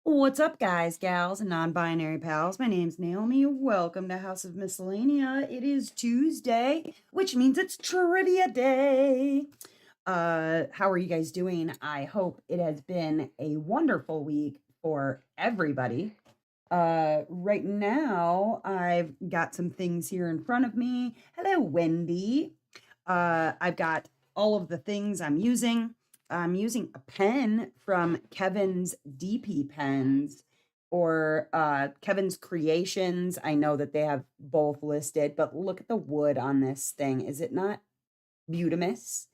What's up, guys, gals, and non binary pals? My name's Naomi. Welcome to House of Miscellanea. It is Tuesday, which means it's trivia day. How are you guys doing? I hope it has been a wonderful week for everybody. Right now, I've got some things here in front of me. Hello, Wendy. I've got all of the things I'm using. I'm using a pen from Kevin's DP Pens or Kevin's Creations. I know that they have both listed, but look at the wood on this thing. Is it not beautimous?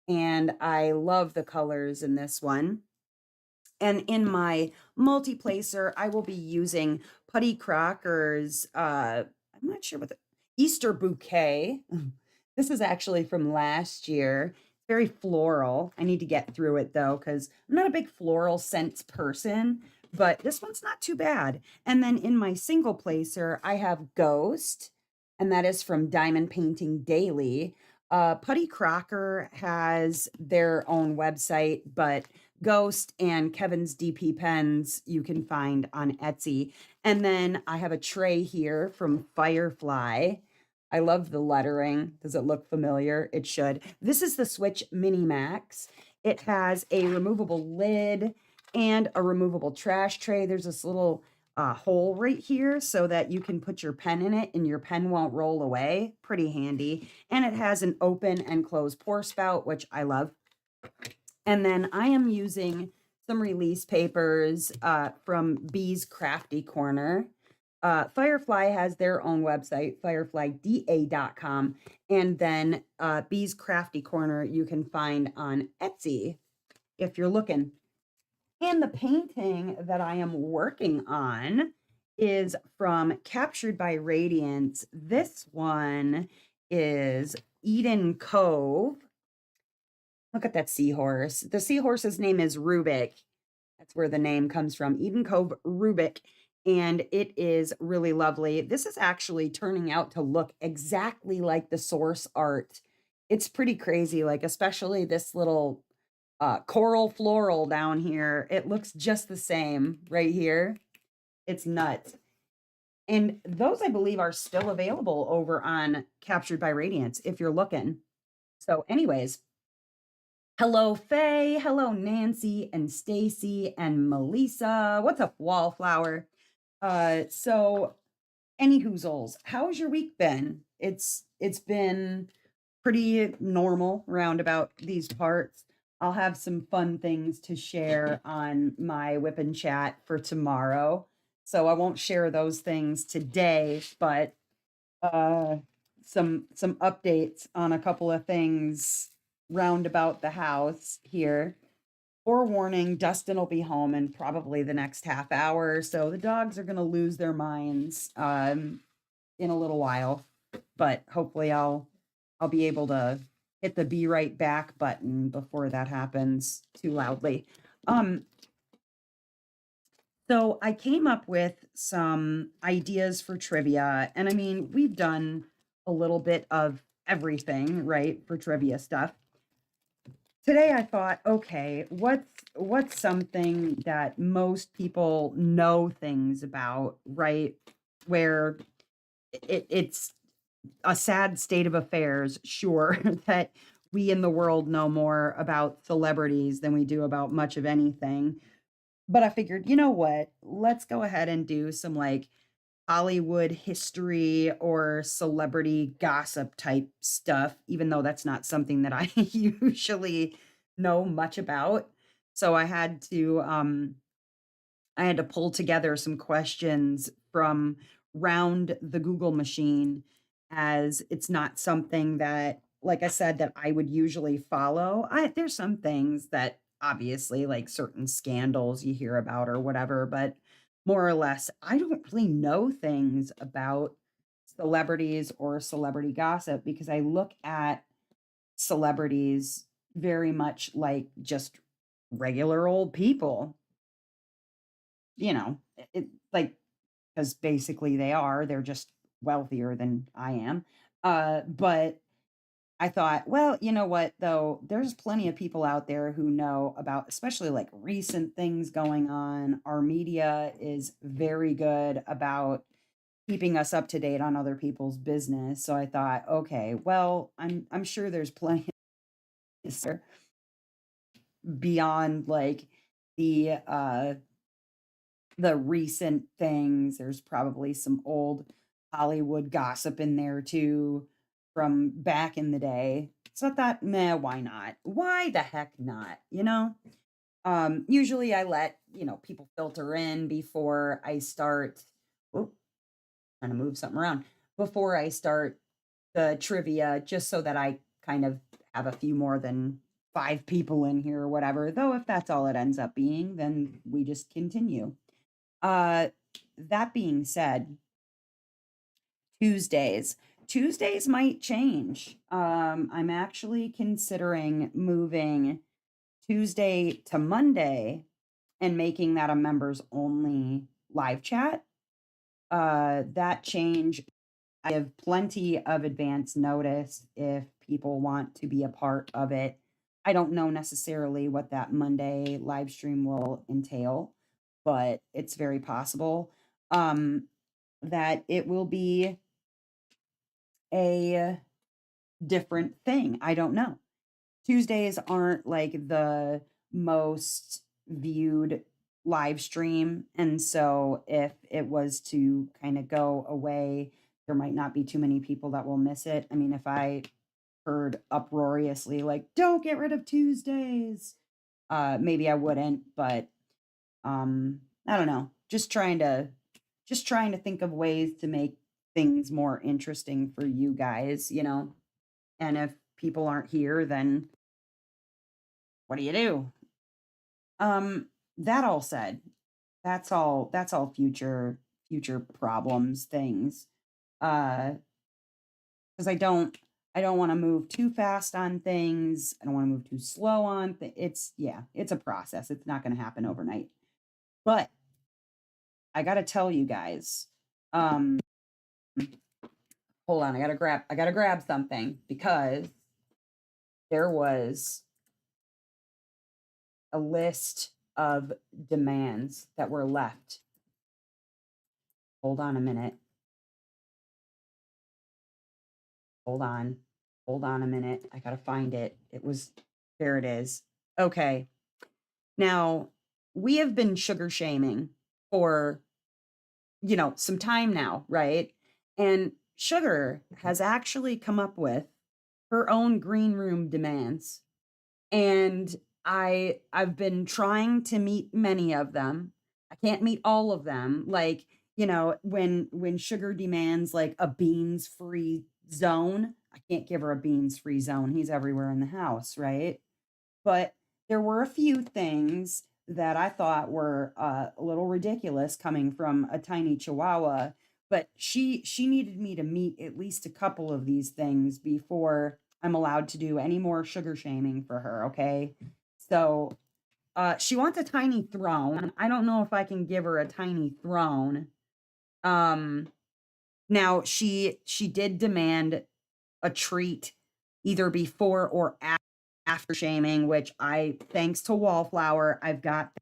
And I love the colors in this one. And in my multi-placer, I will be using Putty Crocker's, I'm not sure what the Easter Bouquet. This is actually from last year. It's very floral. I need to get through it though, because I'm not a big floral scents person, but this one's not too bad. And then in my single placer, I have Ghost, and that is from Diamond Painting Daily. Putty Crocker has their own website, but Ghost and Kevin's DP Pens you can find on Etsy. And then I have a tray here from Firefly. I love the lettering. Does it look familiar? It should. This is the Switch Mini Max. It has a removable lid and a removable trash tray. There's this little hole right here so that you can put your pen in it and your pen won't roll away. Pretty handy. And it has an open and closed pour spout, which I love. And then I am using some release papers from Bee's Crafty Corner. Firefly has their own website, fireflyda.com. And then Bee's Crafty Corner you can find on Etsy if you're looking. And the painting that I am working on is from Captured by Radiance. This one is Eden Cove. Look at that seahorse. The seahorse's name is Rubik. That's where the name comes from. Eden Cove Rubik. And it is really lovely. This is actually turning out to look exactly like the source art. It's pretty crazy, like especially this little coral floral down here. It looks just the same right here. It's nuts. And those, I believe, are still available over on Captured by Radiance if you're looking. So, anyways, hello, Faye. Hello, Nancy and Stacy and Melissa. What's up, Wallflower? So any hoozles, how's your week been? It's been pretty normal roundabout these parts. I'll have some fun things to share on my whip and chat for tomorrow. So I won't share those things today, but uh some updates on a couple of things roundabout the house here. Forewarning, Dustin will be home in probably the next half hour, so the dogs are gonna lose their minds in a little while. But hopefully I'll be able to hit the be right back button before that happens too loudly. Um, so I came up with some ideas for trivia, and I mean, we've done a little bit of everything, right, for trivia stuff. Today I thought, okay, what's something that most people know things about, right? Where it's a sad state of affairs, sure, that we in the world know more about celebrities than we do about much of anything. But I figured, you know what? Let's go ahead and do some like Hollywood history or celebrity gossip type stuff, even though that's not something that I usually know much about. So I had to pull together some questions from round the Google machine, as it's not something that, like I said, that I would usually follow. There's some things that obviously, like certain scandals you hear about or whatever, but more or less, I don't really know things about celebrities or celebrity gossip because I look at celebrities very much like just regular old people, like, because basically they're just wealthier than I am. But I thought, well, you know what, though? There's plenty of people out there who know about, especially like recent things going on. Our media is very good about keeping us up to date on other people's business. So I thought, okay, well, I'm sure there's plenty there beyond like the the recent things. There's probably some old Hollywood gossip in there too from back in the day. So I thought, meh, why not? Why the heck not? Usually I let, people filter in before I start. Oh, trying to move something around before I start the trivia, just so that I kind of have a few more than five people in here or whatever. Though if that's all it ends up being, then we just continue. Uh, that being said, Tuesdays. Tuesdays might change. I'm actually considering moving Tuesday to Monday and making that a members only live chat. That change, I have plenty of advance notice if people want to be a part of it. I don't know necessarily what that Monday live stream will entail, but it's very possible that it will be a different thing. I don't know. Tuesdays aren't like the most viewed live stream. And so if it was to kind of go away, there might not be too many people that will miss it. I mean, if I heard uproariously like, don't get rid of Tuesdays, maybe I wouldn't, but I don't know. Just trying to think of ways to make things more interesting for you guys. And if people aren't here, then what do you do? That all said, that's all future problems, things. Uh, because I don't want to move too fast on things. I don't want to move too slow on it's yeah, it's a process. It's not going to happen overnight. But I got to tell you guys, um hold on, I got to grab something because there was a list of demands that were left. Hold on a minute. Hold on. Hold on a minute. I gotta find it. There it is. Okay. Now, we have been sugar shaming for, some time now, right? And Sugar has actually come up with her own green room demands. And I've been trying to meet many of them. I can't meet all of them. Like, when Sugar demands like a beans free zone, I can't give her a beans free zone. He's everywhere in the house, right? But there were a few things that I thought were a little ridiculous coming from a tiny chihuahua, but she needed me to meet at least a couple of these things before I'm allowed to do any more sugar shaming for her, okay? So, she wants a tiny throne. I don't know if I can give her a tiny throne. Um, Now she did demand a treat either before or after shaming, which I, thanks to Wallflower, I've got.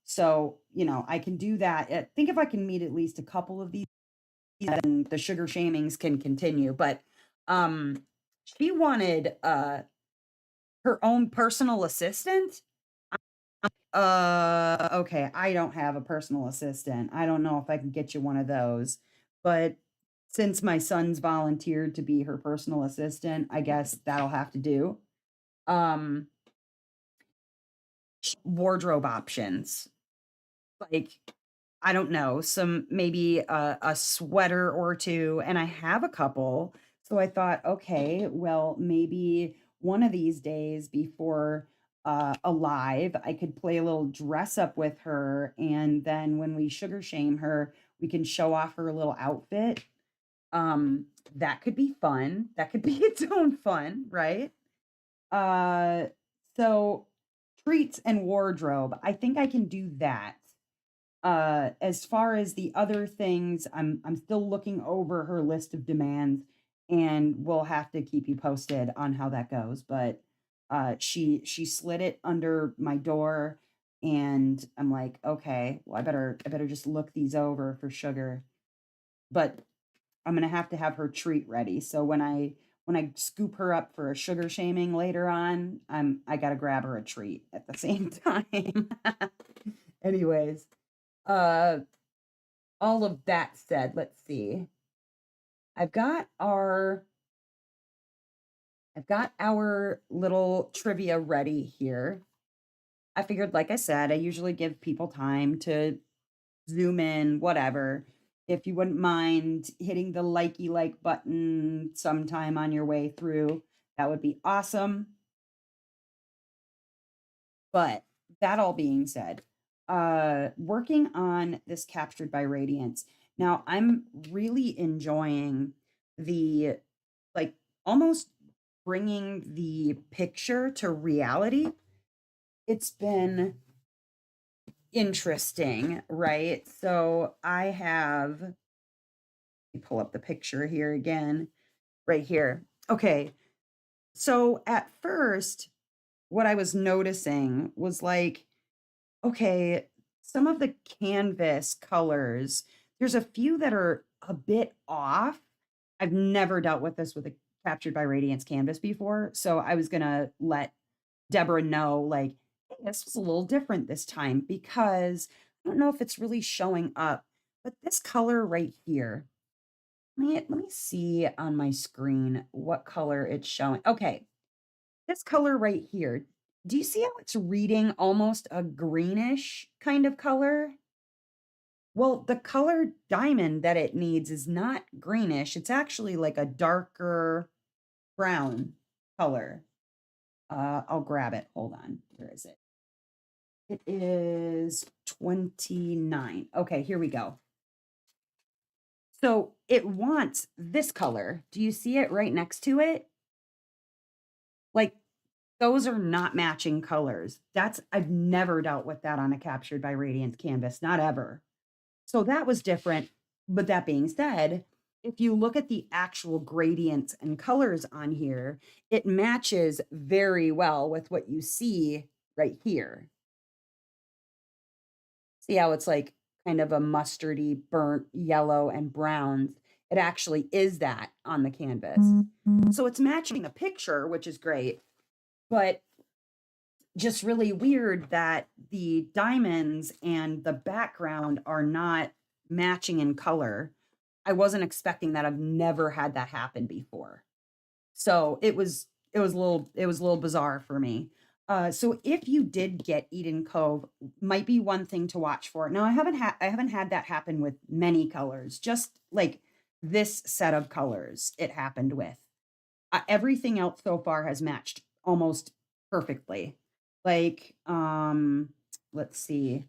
So, I can do that. I think if I can meet at least a couple of these, then the sugar shamings can continue. But um, she wanted her own personal assistant. Okay, I don't have a personal assistant. I don't know if I can get you one of those. But since my son's volunteered to be her personal assistant, I guess that'll have to do. Um, Wardrobe options. Like, I don't know, some maybe a sweater or two, and I have a couple. So I thought, okay, well, maybe one of these days before a live, I could play a little dress up with her, and then when we sugar shame her, we can show off her little outfit. That could be fun. That could be its own fun, right? Uh, so treats and wardrobe, I think I can do that. As far as the other things, I'm still looking over her list of demands, and we'll have to keep you posted on how that goes. But she slid it under my door, and I'm like, okay, well, I better just look these over for sugar. But I'm gonna have to have her treat ready. So when I scoop her up for a sugar shaming later on, I gotta grab her a treat at the same time. Anyways, uh, all of that said, let's see. I've got our I've got our little trivia ready here. I figured, like I said, I usually give people time to zoom in, whatever. If you wouldn't mind hitting the likey like button sometime on your way through, that would be awesome. But that all being said, working on this Captured by Radiance. Now, I'm really enjoying the like almost bringing the picture to reality. It's been interesting, right? So I have, let me pull up the picture here again, right here. Okay. So at first, what I was noticing was like, okay, some of the canvas colors, there's a few that are a bit off. I've never dealt with this with a Captured by Radiance canvas before. So I was going to let Deborah know, like, hey, this was a little different this time because I don't know if it's really showing up, but this color right here, let me see on my screen what color it's showing. Okay, this color right here. Do you see how it's reading almost a greenish kind of color? Well, the color diamond that it needs is not greenish. It's actually like a darker brown color. I'll grab it. Hold on. Where is it? It is 29. Okay, here we go. So it wants this color. Do you see it right next to it? Like those are not matching colors. I've never dealt with that on a Captured by Radiance canvas, not ever. So that was different. But that being said, if you look at the actual gradients and colors on here, it matches very well with what you see right here. See how it's like kind of a mustardy, burnt yellow and browns. It actually is that on the canvas. So it's matching the picture, which is great, but just really weird that the diamonds and the background are not matching in color. I wasn't expecting that. I've never had that happen before. So it was a little bizarre for me. So if you did get Eden Cove, might be one thing to watch for. Now I haven't had that happen with many colors, just like this set of colors it happened with. Everything else so far has matched almost perfectly. Like, let's see.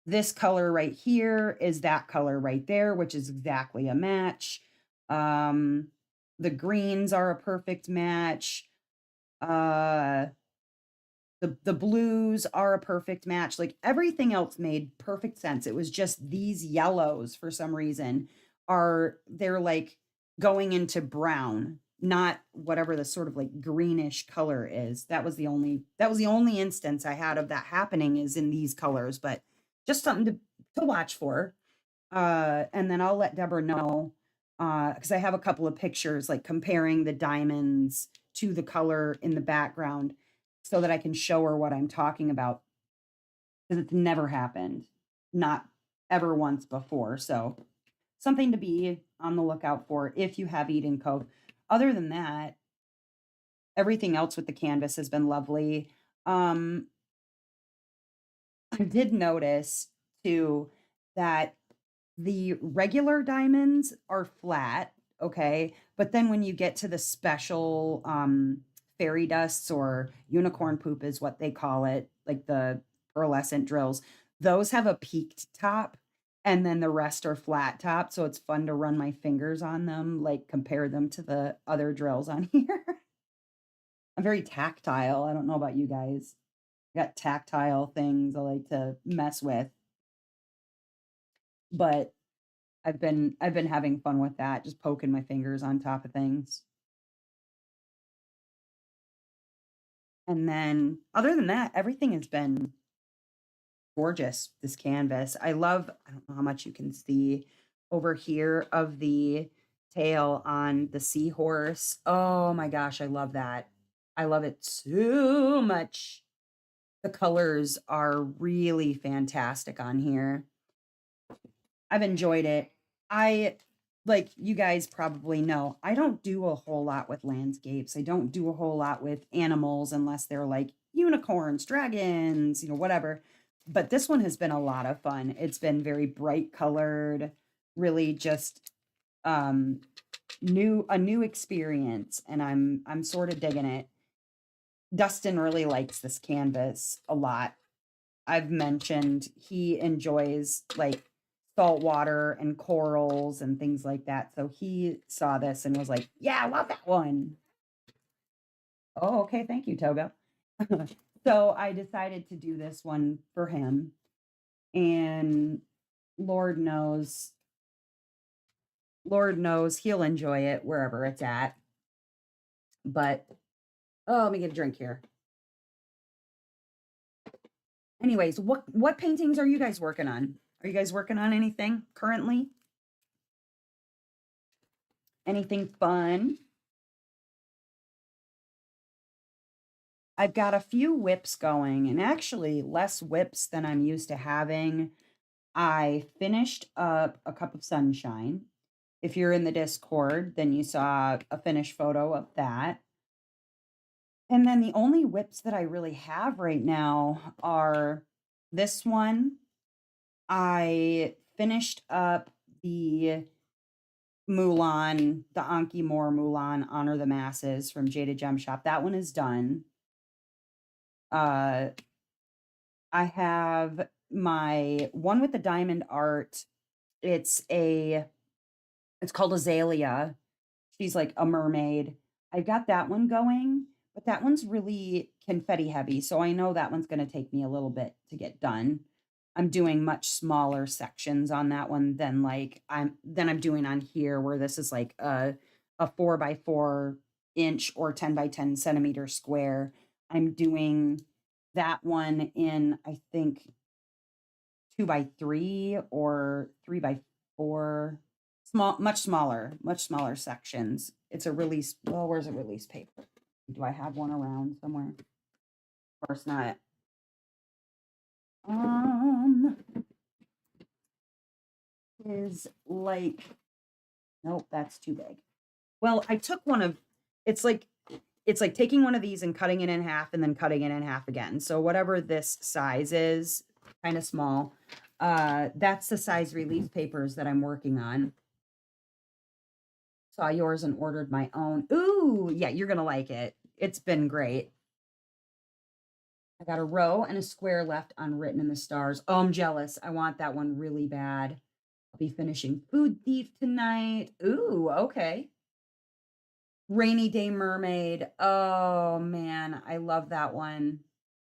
This color right here is that color right there, which is exactly a match. Um, the greens are a perfect match. Uh, the blues are a perfect match. Like everything else made perfect sense. It was just these yellows for some reason they're like going into brown, not whatever the sort of like greenish color is. That was the only instance I had of that happening is in these colors, but just something to watch for. And then I'll let Deborah know because I have a couple of pictures like comparing the diamonds to the color in the background so that I can show her what I'm talking about because it's never happened, not ever once before. So something to be on the lookout for if you have Eden Cove. Other than that, everything else with the canvas has been lovely. Um, I did notice too that the regular diamonds are flat, okay? But then when you get to the special fairy dusts or unicorn poop is what they call it, like the pearlescent drills, those have a peaked top and then the rest are flat top. So it's fun to run my fingers on them, like compare them to the other drills on here. I'm very tactile. I don't know about you guys. I got tactile things I like to mess with. But I've been having fun with that, just poking my fingers on top of things. And then other than that, everything has been gorgeous, this canvas. I don't know how much you can see over here of the tail on the seahorse. Oh my gosh, I love that. I love it so much. The colors are really fantastic on here. I've enjoyed it. I like you guys probably know, I don't do a whole lot with landscapes. I don't do a whole lot with animals unless they're like unicorns, dragons, whatever. But this one has been a lot of fun. It's been very bright colored, really just um a new experience, and I'm sort of digging it. Dustin really likes this canvas a lot. I've mentioned he enjoys like salt water and corals and things like that. So he saw this and was like, "Yeah, I love that one." Oh, okay. Thank you, Togo. So I decided to do this one for him. And Lord knows, Lord knows he'll enjoy it wherever it's at. But oh, let me get a drink here. Anyways, what paintings are you guys working on? Are you guys working on anything currently? Anything fun? I've got a few whips going, and actually less whips than I'm used to having. I finished up a cup of sunshine. If you're in the Discord, then you saw a finished photo of that. And then the only whips that I really have right now are this one. I finished up the Mulan, the Anki Moore Mulan Honor the Masses from Jada Gem Shop. That one is done. Uh I have my one with the diamond art. It's a it's called Azalea. She's like a mermaid. I've got that one going, but that one's really confetti heavy, so I know that one's gonna take me a little bit to get done. I'm doing much smaller sections on that one than I'm doing on here, where this is like a 4 by 4 inch or 10 by 10 centimeter square. I'm doing that one in, I think, 2 by 3 or 3 by 4, much smaller sections. It's a release. Well, where's a release paper? Do I have one around somewhere? Of course not. Um, is like, nope, that's too big. Well, I took one of, it's like, it's like taking one of these and cutting it in half and then cutting it in half again. So whatever this size is, kind of small, that's the size release papers that I'm working on. Saw yours and ordered my own. Ooh, yeah, you're gonna like it. It's been great. I got a row and a square left on Written in the Stars. Oh, I'm jealous. I want that one really bad. I'll be finishing Food Thief tonight. Ooh, okay. Rainy Day Mermaid. Oh man, I love that one.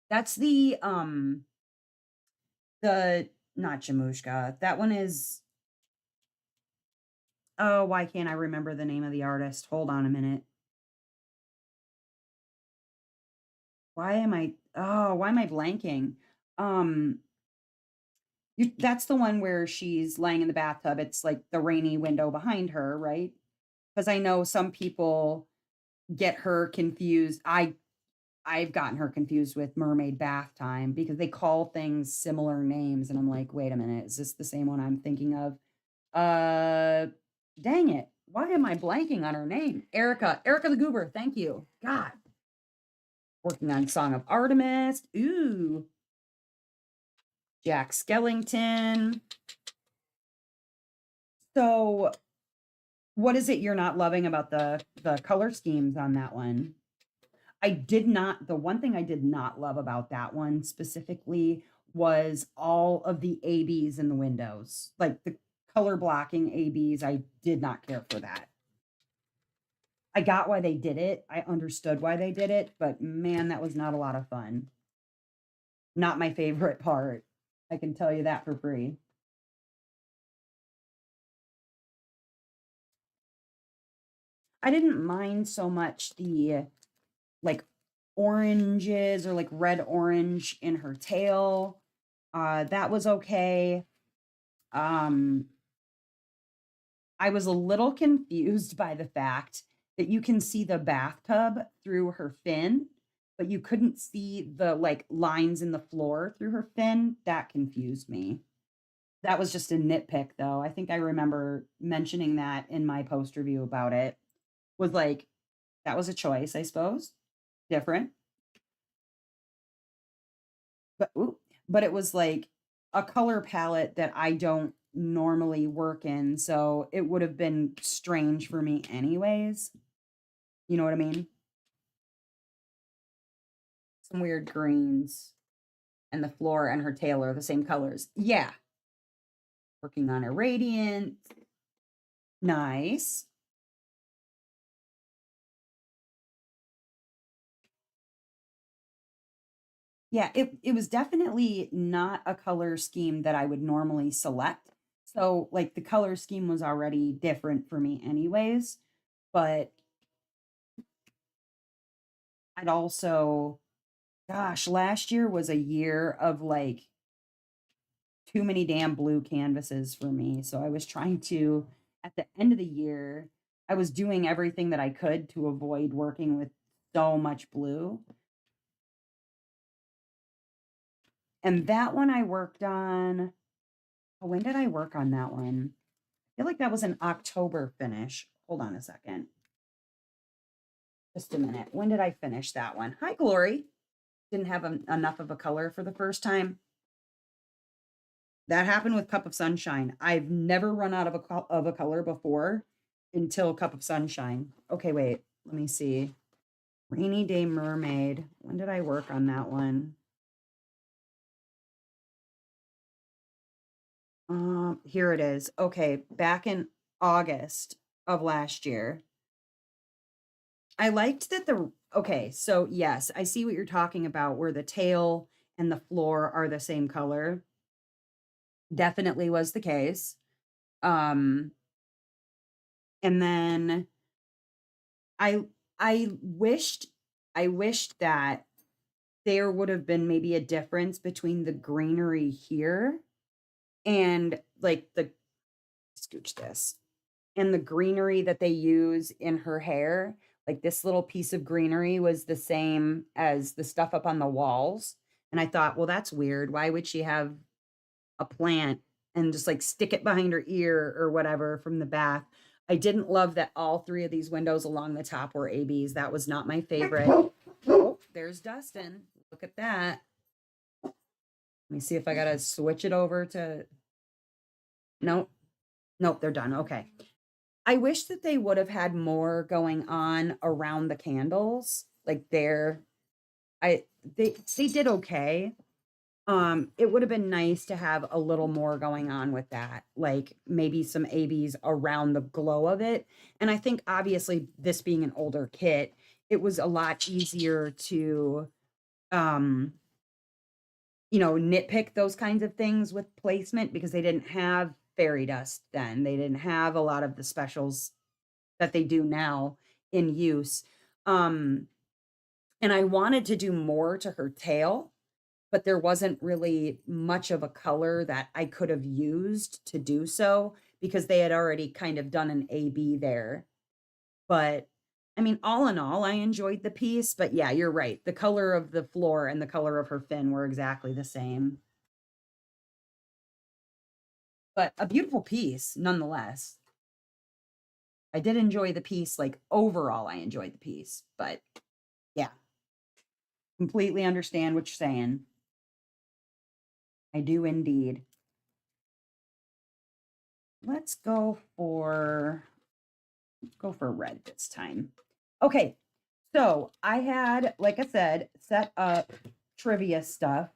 That's the not Jamushka. That one is, oh, why can't I remember the name of the artist? Hold on a minute. Why am I blanking? Um that's the one where she's laying in the bathtub. It's like the rainy window behind her, right? Because I know some people get her confused. I've gotten her confused with Mermaid Bath Time because they call things similar names, and I'm like, wait a minute, is this the same one I'm thinking of? Uh, dang it. Why am I blanking on her name? Erica the Goober. Thank you. God. Working on Song of Artemis. Ooh. Jack Skellington. So, what is it you're not loving about the color schemes on that one? I did not the one thing I did not love about that one specifically was all of the ABs in the windows. Like the color blocking ABs, I did not care for that. I got why they did it. I understood why they did it, but man, that was not a lot of fun. Not my favorite part. I can tell you that for free. I didn't mind so much the like oranges or like red orange in her tail. That was okay. Um, I was a little confused by the fact that you can see the bathtub through her fin, but you couldn't see the like lines in the floor through her fin. That confused me. That was just a nitpick though. I think I remember mentioning that in my post review about it. Was like that was a choice, I suppose. Different. But ooh, but it was like a color palette that I don't normally work in, so it would have been strange for me anyways. You know what I mean? Some weird greens and the floor and her tail are the same colors. Yeah, working on a radiant. Nice. Yeah, it was definitely not a color scheme that I would normally select. So, like, the color scheme was already different for me anyways, but I'd also gosh, last year was a year of, like, too many damn blue canvases for me, so I was trying to at the end of the year, I was doing everything that I could to avoid working with so much blue, and that one I worked on oh, when did I work on that one? I feel like that was an October finish. Hold on a second. Just a minute. When did I finish that one? Hi, Glory. Didn't have enough of a color for the first time. That happened with Cup of Sunshine. I've never run out of a color before until Cup of Sunshine. Okay, wait. Let me see. Rainy Day Mermaid. When did I work on that one? Here it is. Okay, back in August of last year. I liked that the okay, so yes, I see what you're talking about where the tail and the floor are the same color. Definitely was the case. Um, and then I I wished I wished that there would have been maybe a difference between the greenery here and like the scooch this and the greenery that they use in her hair. Like this little piece of greenery was the same as the stuff up on the walls. And I thought, well, that's weird. Why would she have a plant and just like stick it behind her ear or whatever from the back? I didn't love that all three of these windows along the top were ABs. That was not my favorite. Oh, there's Dustin. Look at that. Let me see if I got to switch it over to. Nope. Nope, they're done. Okay. I wish that they would have had more going on around the candles. Like there, they did okay. It would have been nice to have a little more going on with that, like maybe some ABs around the glow of it. And I think obviously this being an older kit, it was a lot easier to um nitpick those kinds of things with placement because they didn't have fairy dust then. They didn't have a lot of the specials that they do now in use. Um, and I wanted to do more to her tail, but there wasn't really much of a color that I could have used to do so because they had already kind of done an AB there. But I mean, all in all, I enjoyed the piece. But yeah, you're right. The color of the floor and the color of her fin were exactly the same. But a beautiful piece nonetheless. I did enjoy the piece, like overall, I enjoyed the piece. But yeah, completely understand what you're saying. I do indeed. Let's go for red this time. Okay. So I had, like I said, set up trivia stuff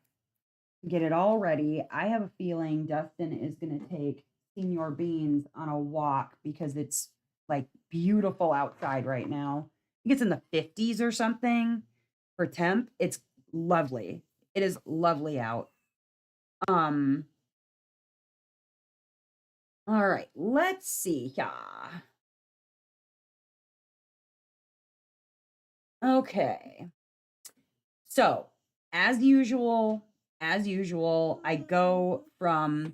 to get it all ready. I have a feeling Dustin is going to take Senior Beans on a walk because it's like beautiful outside right now. I think it's in the 50s or something for temp. It's lovely. It is lovely out. Um, all right, let's see. Yeah. Okay. So, as usual, I go from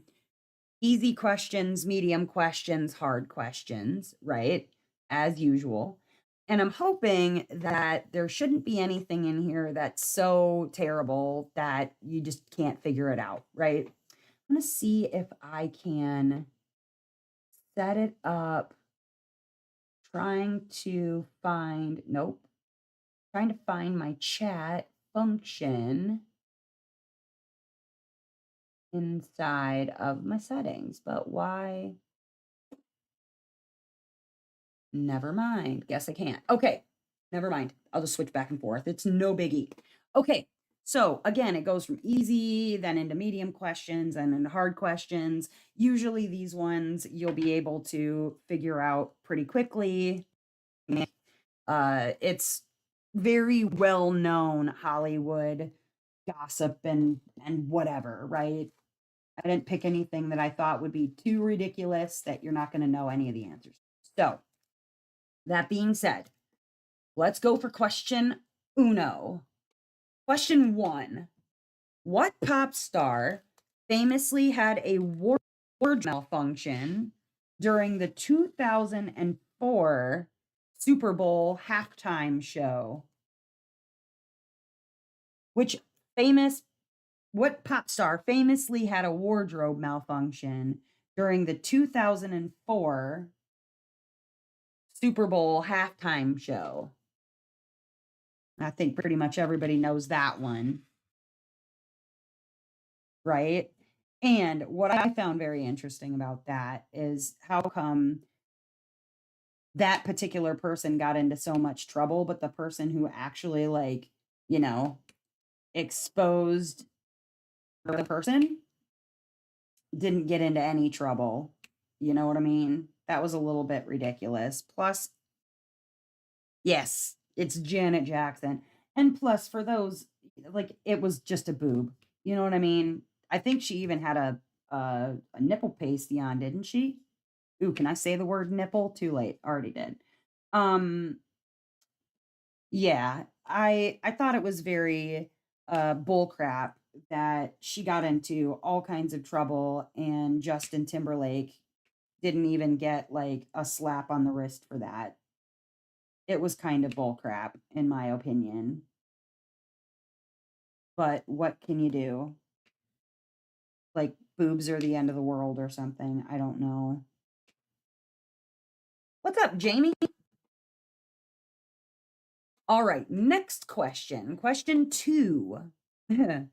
easy questions, medium questions, hard questions, right? As usual. And I'm hoping that there shouldn't be anything in here that's so terrible that you just can't figure it out, right? I'm going to see if I can set it up trying to find, nope, trying to find my chat function inside of my settings, but why? Never mind. Guess I can't. Okay. Never mind. I'll just switch back and forth. It's no biggie. Okay. So again, it goes from easy, then into medium questions, and into hard questions. Usually these ones you'll be able to figure out pretty quickly. It's very well known Hollywood gossip and whatever, right? I didn't pick anything that I thought would be too ridiculous that you're not going to know any of the answers. So, that being said, let's go for question uno. Question one. What pop star famously had a wardrobe malfunction during the 2004 Super Bowl halftime show? What pop star famously had a wardrobe malfunction during the 2004 Super Bowl halftime show? I think pretty much everybody knows that one, right? And what I found very interesting about that is how come that particular person got into so much trouble, but the person who actually, like, you know, exposed the person didn't get into any trouble. You know what I mean? That was a little bit ridiculous. Plus, yes, it's Janet Jackson. And plus, for those, like, it was just a boob. You know what I mean? I think she even had a nipple pasty on, didn't she? Ooh, can I say the word nipple? Too late. Already did. Um, yeah, I thought it was very bull crap that she got into all kinds of trouble and Justin Timberlake didn't even get like a slap on the wrist for that. It was kind of bull crap in my opinion. But what can you do? Like boobs are the end of the world or something. I don't know. What's up, Jamie? All right, next question. Question 2. I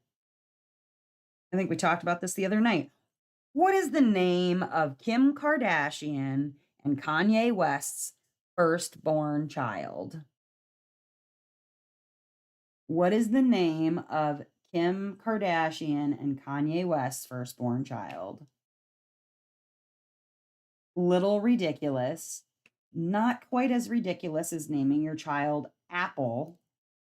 think we talked about this the other night. What is the name of Kim Kardashian and Kanye West's firstborn child? What is the name of Kim Kardashian and Kanye West's firstborn child? Little ridiculous. Not quite as ridiculous as naming your child Apple.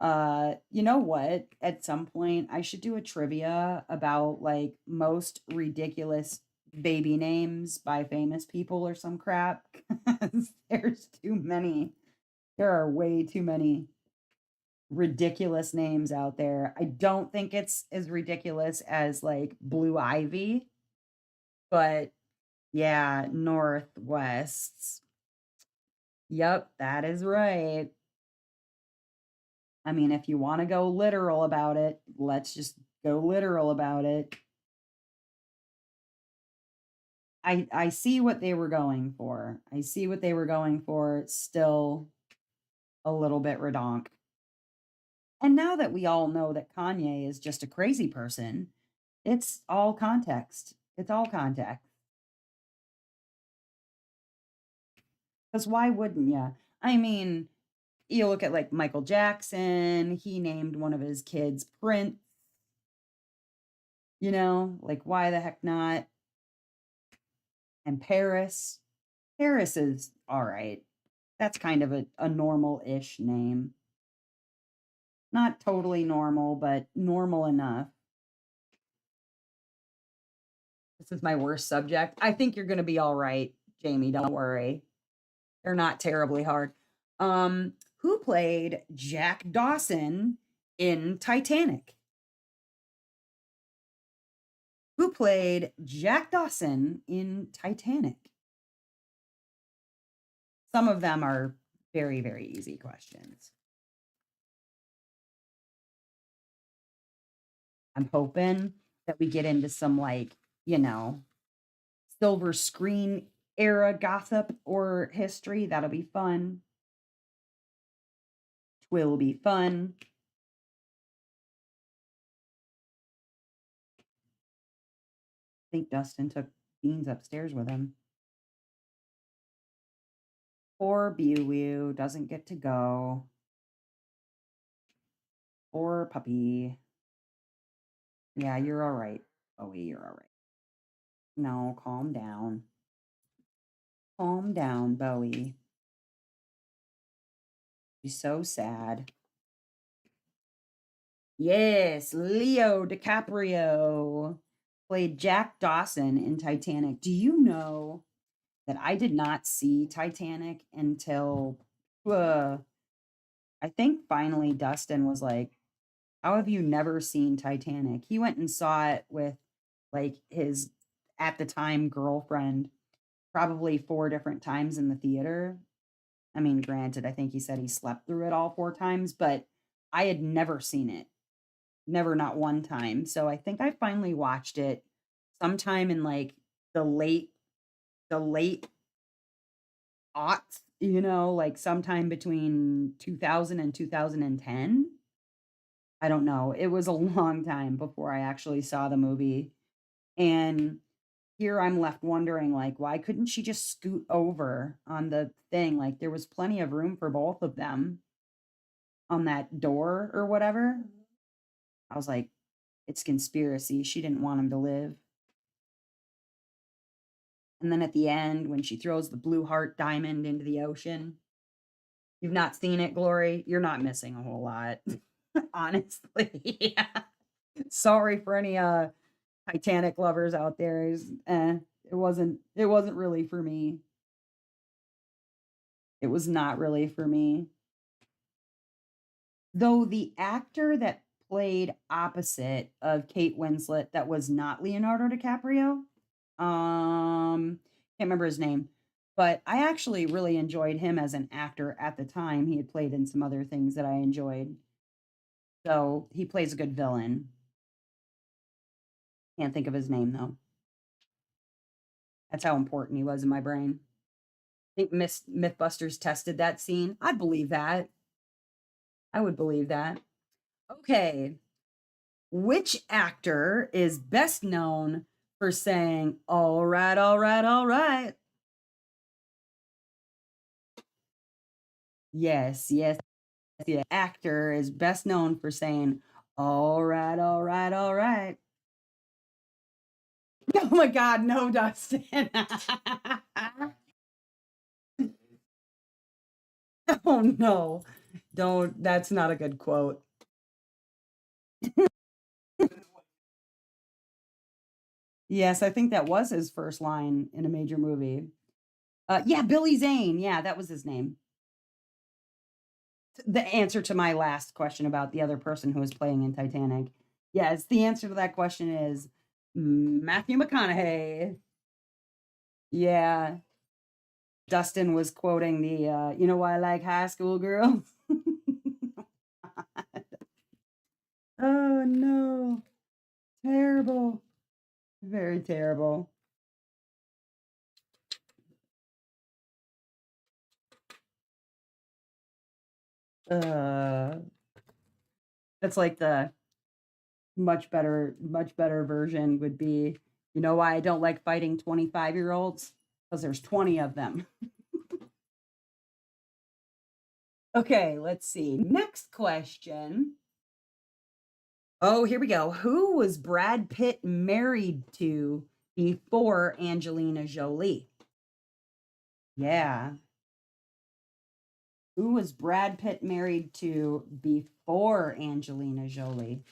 You know what? At some point, I should do a trivia about like most ridiculous baby names by famous people or some crap. 'Cause there's too many. There are way too many ridiculous names out there. I don't think it's as ridiculous as like Blue Ivy, but yeah, Northwest's. Yep, that is right. I mean, if you want to go literal about it, let's just go literal about it. I see what they were going for. I see what they were going for. It's still a little bit redonk. And now that we all know that Kanye is just a crazy person, it's all context. It's all context. Because why wouldn't you? I mean, you look at like Michael Jackson, he named one of his kids Prince, like why the heck not? And Paris is all right. That's kind of a normal ish name. Not totally normal, but normal enough. This is my worst subject. I think you're going to be all right, Jamie. Don't worry. They're not terribly hard. Um, Who played Jack Dawson in Titanic? Who played Jack Dawson in Titanic? Some of them are very, very easy questions. I'm hoping that we get into some like, you know, silver screen era gossip or history. That'll be fun. Twill be fun. I think Dustin took Beans upstairs with him. Poor Bew doesn't get to go. Poor puppy. Yeah, you're all right. Bowie, you're all right. No, calm down. Calm down, Bowie. She's so sad. Yes, Leo DiCaprio played Jack Dawson in Titanic. Do you know that I did not see Titanic until uh, I think finally Dustin was like, "How have you never seen Titanic?" He went and saw it with like his at the time girlfriend probably 4 different times in the theater. I mean, granted, I think he said he slept through it all 4 times, but I had never seen it. Never, not one time. So I think I finally watched it sometime in like the late aughts, like sometime between 2000 and 2010. I don't know. It was a long time before I actually saw the movie. And here I'm left wondering, like, why couldn't she just scoot over on the thing? Like, there was plenty of room for both of them on that door or whatever. I was like, it's conspiracy. She didn't want him to live. And then at the end, when she throws the blue heart diamond into the ocean, you've not seen it, Glory. You're not missing a whole lot, honestly. Yeah. Sorry for any Titanic lovers out there. It wasn't really for me. It was not really for me. Though the actor that played opposite of Kate Winslet that was not Leonardo DiCaprio, can't remember his name, but I actually really enjoyed him as an actor at the time. He had played in some other things that I enjoyed. So he plays a good villain. Can't think of his name though. That's how important he was in my brain. I think Mythbusters tested that scene. I'd believe that. I would believe that. Okay. Which actor is best known for saying, all right, all right, all right? Yes, yes, the actor is best known for saying, all right, all right, all right. Oh my God, no, Dustin. Oh no, don't, that's not a good quote. Yes, I think that was his first line in a major movie. Yeah, Billy Zane. Yeah, that was his name. The answer to my last question about the other person who was playing in Titanic. Yes, the answer to that question is Matthew McConaughey. Yeah, Dustin was quoting the, you know why I like high school girls? Oh no, terrible, very terrible. Uh, that's like the much better version would be, you know why I don't like fighting 25-year-olds? Because there's 20 of them. Okay, let's see. Next question. Oh, here we go. Who was Brad Pitt married to before Angelina Jolie? Yeah. Who was Brad Pitt married to before Angelina Jolie?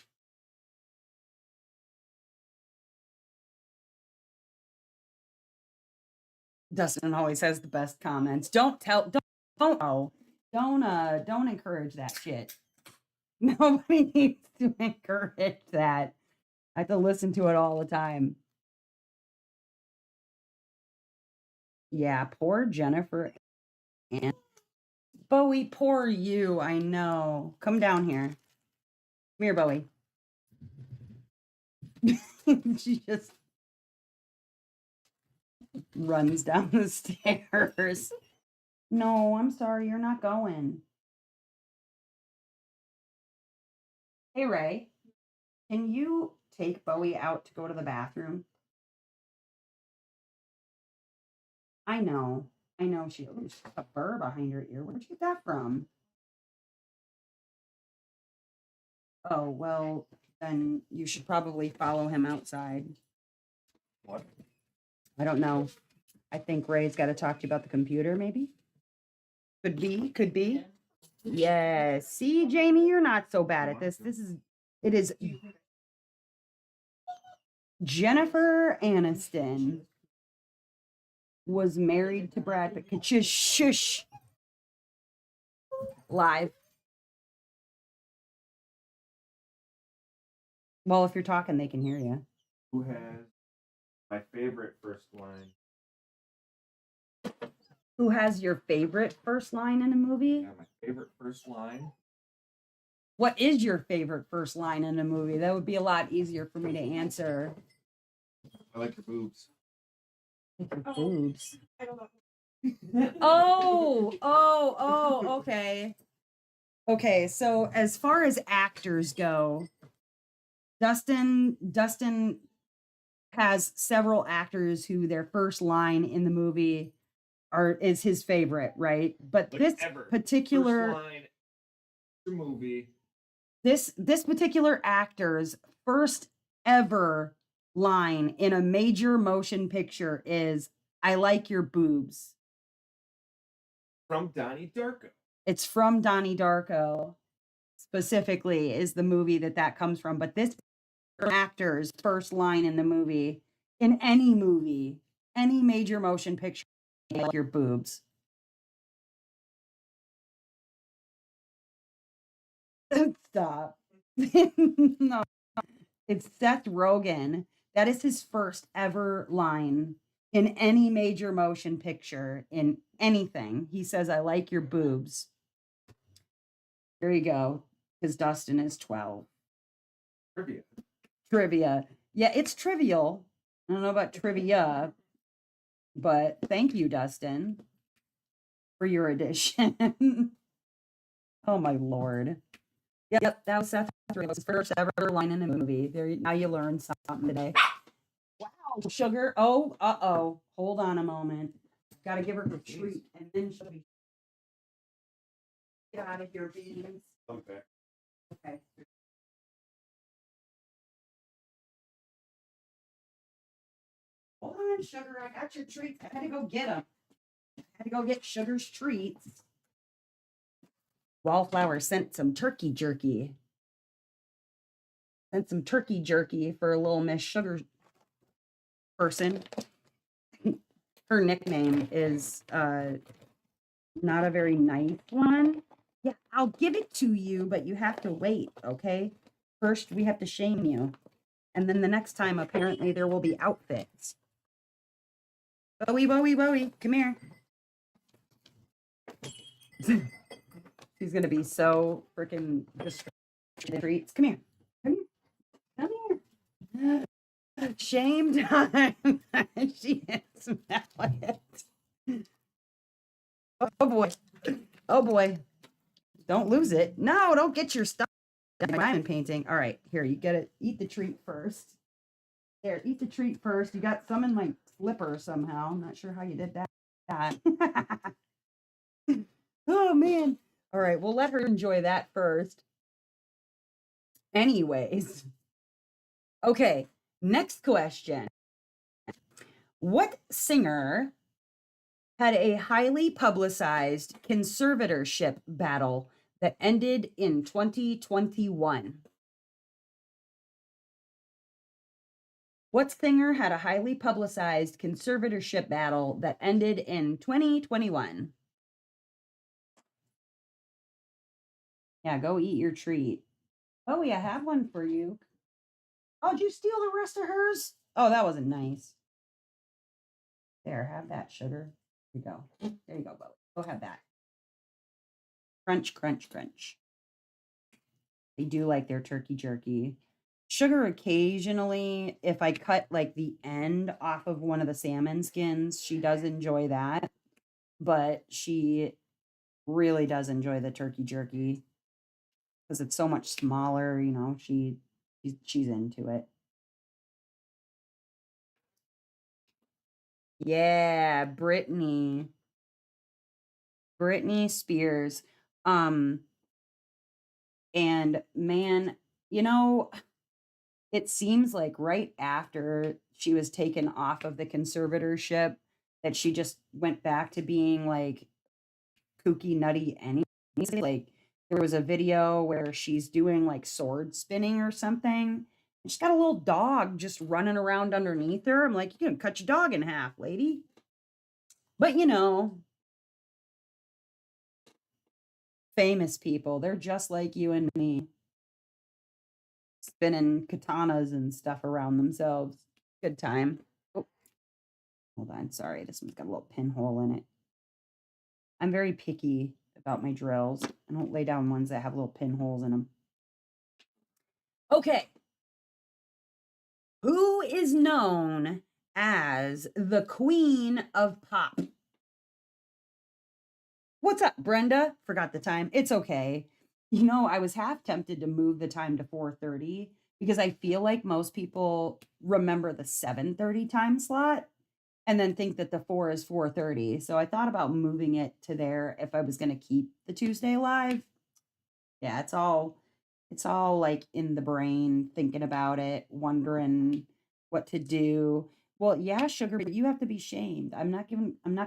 Dustin always has the best comments. Don't tell, don't know. Don't encourage that shit. Nobody needs to encourage that. I have to listen to it all the time. Yeah, poor Jennifer and Bowie, poor you. I know. Come down here. Come here, Bowie. She just runs down the stairs. No, I'm sorry, you're not going. Hey, Ray, can you take Bowie out to go to the bathroom? I know. I know she has a burr behind her ear. Where'd you get that from? Oh, well, then you should probably follow him outside. What? I don't know. I think Ray's got to talk to you about the computer, maybe? Could be, could be. Yes. See, Jamie, you're not so bad at this. It is Jennifer Aniston was married to Brad Pitt. Shush, shush. Live. Well, if you're talking, they can hear you. Who has my favorite first line? Who has your favorite first line in a movie? Yeah, my favorite first line. What is your favorite first line in a movie? That would be a lot easier for me to answer. I like your boobs. Your boobs. I don't know. Okay. Okay, so as far as actors go, Dustin has several actors who their first line in the movie is his favorite, right? But Like this ever. particular First line, your movie. this particular actor's first ever line in a major motion picture is "I like your boobs." From Donnie Darko. It's from Donnie Darko specifically is the movie that comes from, but this actor's first line in the movie, in any movie, any major motion picture, "I like your boobs." Stop. No, it's Seth Rogen. That is his first ever line in any major motion picture, in anything. He says, "I like your boobs." There you go. Because Dustin is 12. Trivia. Trivia. Yeah, it's trivial. I don't know about trivia, but thank you, Dustin, for your addition. Oh my lord. Yep, that was Seth Rogen's first ever line in a movie. There, now you learned something today. Wow, sugar. Oh, uh-oh. Hold on a moment. Gotta give her a treat, and then she'll be. Get out of here, beans. Okay. Okay. Hold on, sugar. I got your treats. I had to go get them. I had to go get Sugar's treats. Wallflower sent some turkey jerky. Sent some turkey jerky for a little Miss Sugar person. Her nickname is not a very nice one. Yeah, I'll give it to you, but you have to wait, okay? First, we have to shame you. And then the next time, apparently, there will be outfits. Bowie, Bowie, Bowie, come here. She's going to be so freaking distracted. Come here. Come here. Come here. Shame time. She can smell it. Oh boy. Oh boy. Don't lose it. No, don't get your stuff. Diamond painting. All right, here, you get it. Eat the treat first. There, eat the treat first. You got some in my slipper somehow. I'm not sure how you did that. Oh man. All right, we'll let her enjoy that first. Anyways. Okay, next question. What singer had a highly publicized conservatorship battle that ended in 2021? What singer had a highly publicized conservatorship battle that ended in 2021? Yeah, go eat your treat. Oh, yeah, I have one for you. Oh, did you steal the rest of hers? Oh, that wasn't nice. There, have that, sugar. There you go. There you go, Bo. Go have that. Crunch, crunch, crunch. They do like their turkey jerky. Sugar occasionally, if I cut like the end off of one of the salmon skins, she does enjoy that. But she really does enjoy the turkey jerky because it's so much smaller, you know, she's into it. Yeah, Britney Spears. Um, and man, you know, it seems like right after she was taken off of the conservatorship that she just went back to being like kooky nutty anyway. Like there was a video where she's doing like sword spinning or something. And she's got a little dog just running around underneath her. I'm like, you're gonna cut your dog in half, lady. But you know, famous people, they're just like you and me, spinning katanas and stuff around themselves. Good time. Oh, hold on. Sorry, this one's got a little pinhole in it. I'm very picky about my drills. I don't lay down ones that have little pinholes in them. Okay. Who is known as the Queen of Pop? What's up, Brenda? Forgot the time. It's okay. You know, I was half tempted to move the time to 4:30 because I feel like most people remember the 7:30 time slot and then think that the 4 is 4:30. So I thought about moving it to there if I was going to keep the Tuesday live. Yeah, it's all like in the brain, thinking about it, wondering what to do. Well, yeah, sugar, but you have to be shamed. I'm not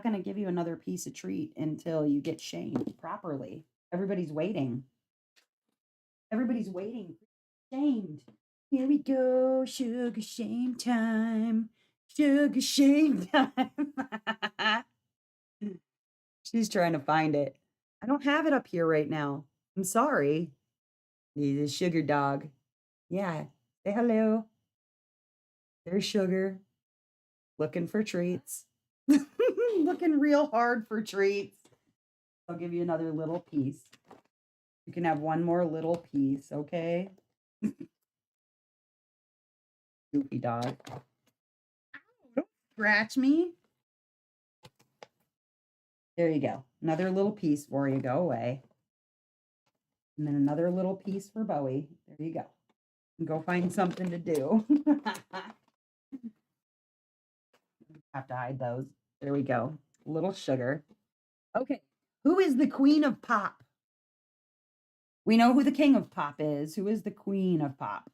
gonna give you another piece of treat until you get shamed properly. Everybody's waiting. Everybody's waiting. Shamed. Here we go, sugar shame time. Sugar shame time. She's trying to find it. I don't have it up here right now. I'm sorry. He's a sugar dog. Yeah. Say hello. There's Sugar. Looking for treats. Looking real hard for treats. I'll give you another little piece. You can have one more little piece, okay? Goofy dog. Don't scratch me. There you go. Another little piece for you. Go away. And then another little piece for Bowie. There you go. And go find something to do. Have to hide those. There we go. Little Sugar. Okay. Who is the queen of pop? We know who the king of pop is. Who is the queen of pop?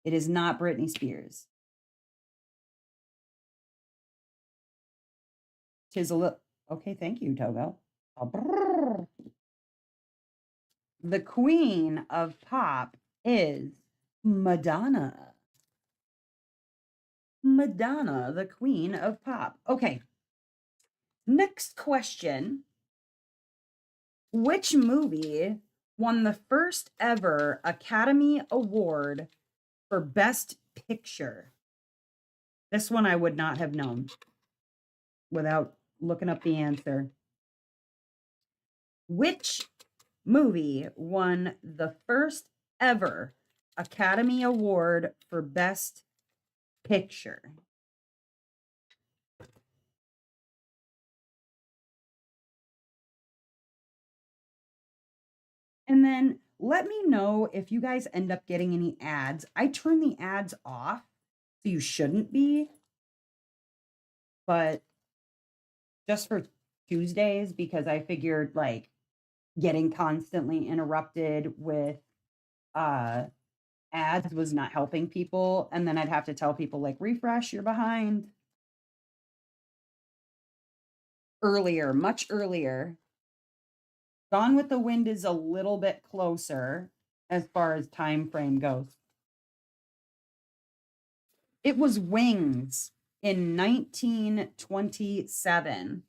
It is not Britney Spears. Tis a little. Okay, thank you, Togo. The queen of pop is Madonna. Madonna, the queen of pop. Okay. Next question. Which movie won the first ever Academy Award for Best Picture? This one I would not have known without looking up the answer. Which movie won the first ever Academy Award for Best Picture? And then let me know if you guys end up getting any ads. I turn the ads off, so you shouldn't be. But just for Tuesdays, because I figured like getting constantly interrupted with ads was not helping people. And then I'd have to tell people, like, refresh, you're behind. Earlier, much earlier. Gone with the Wind is a little bit closer as far as time frame goes. It was Wings in 1927.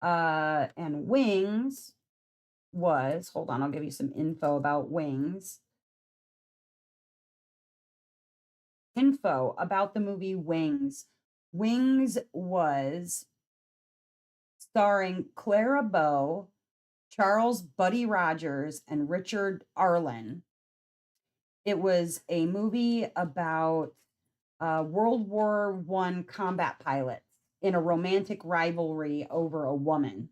And Wings was, hold on, I'll give you some info about Wings. Info about the movie Wings. Wings was starring Clara Bow, Charles Buddy Rogers, and Richard Arlen. It was a movie about World War One combat pilots in a romantic rivalry over a woman.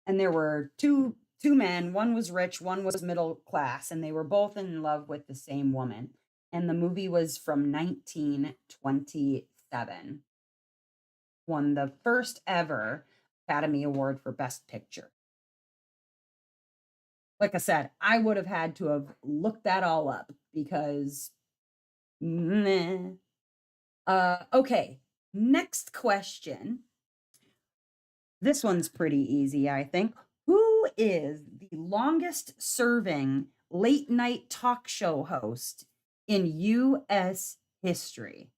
And there were two men. One was rich, one was middle class, and they were both in love with the same woman. And the movie was from 1927. Won the first ever Academy Award for Best Picture. Like I said, I would have had to have looked that all up because meh. Okay, next question. This one's pretty easy, I think. Who is the longest serving late night talk show host in U.S. history?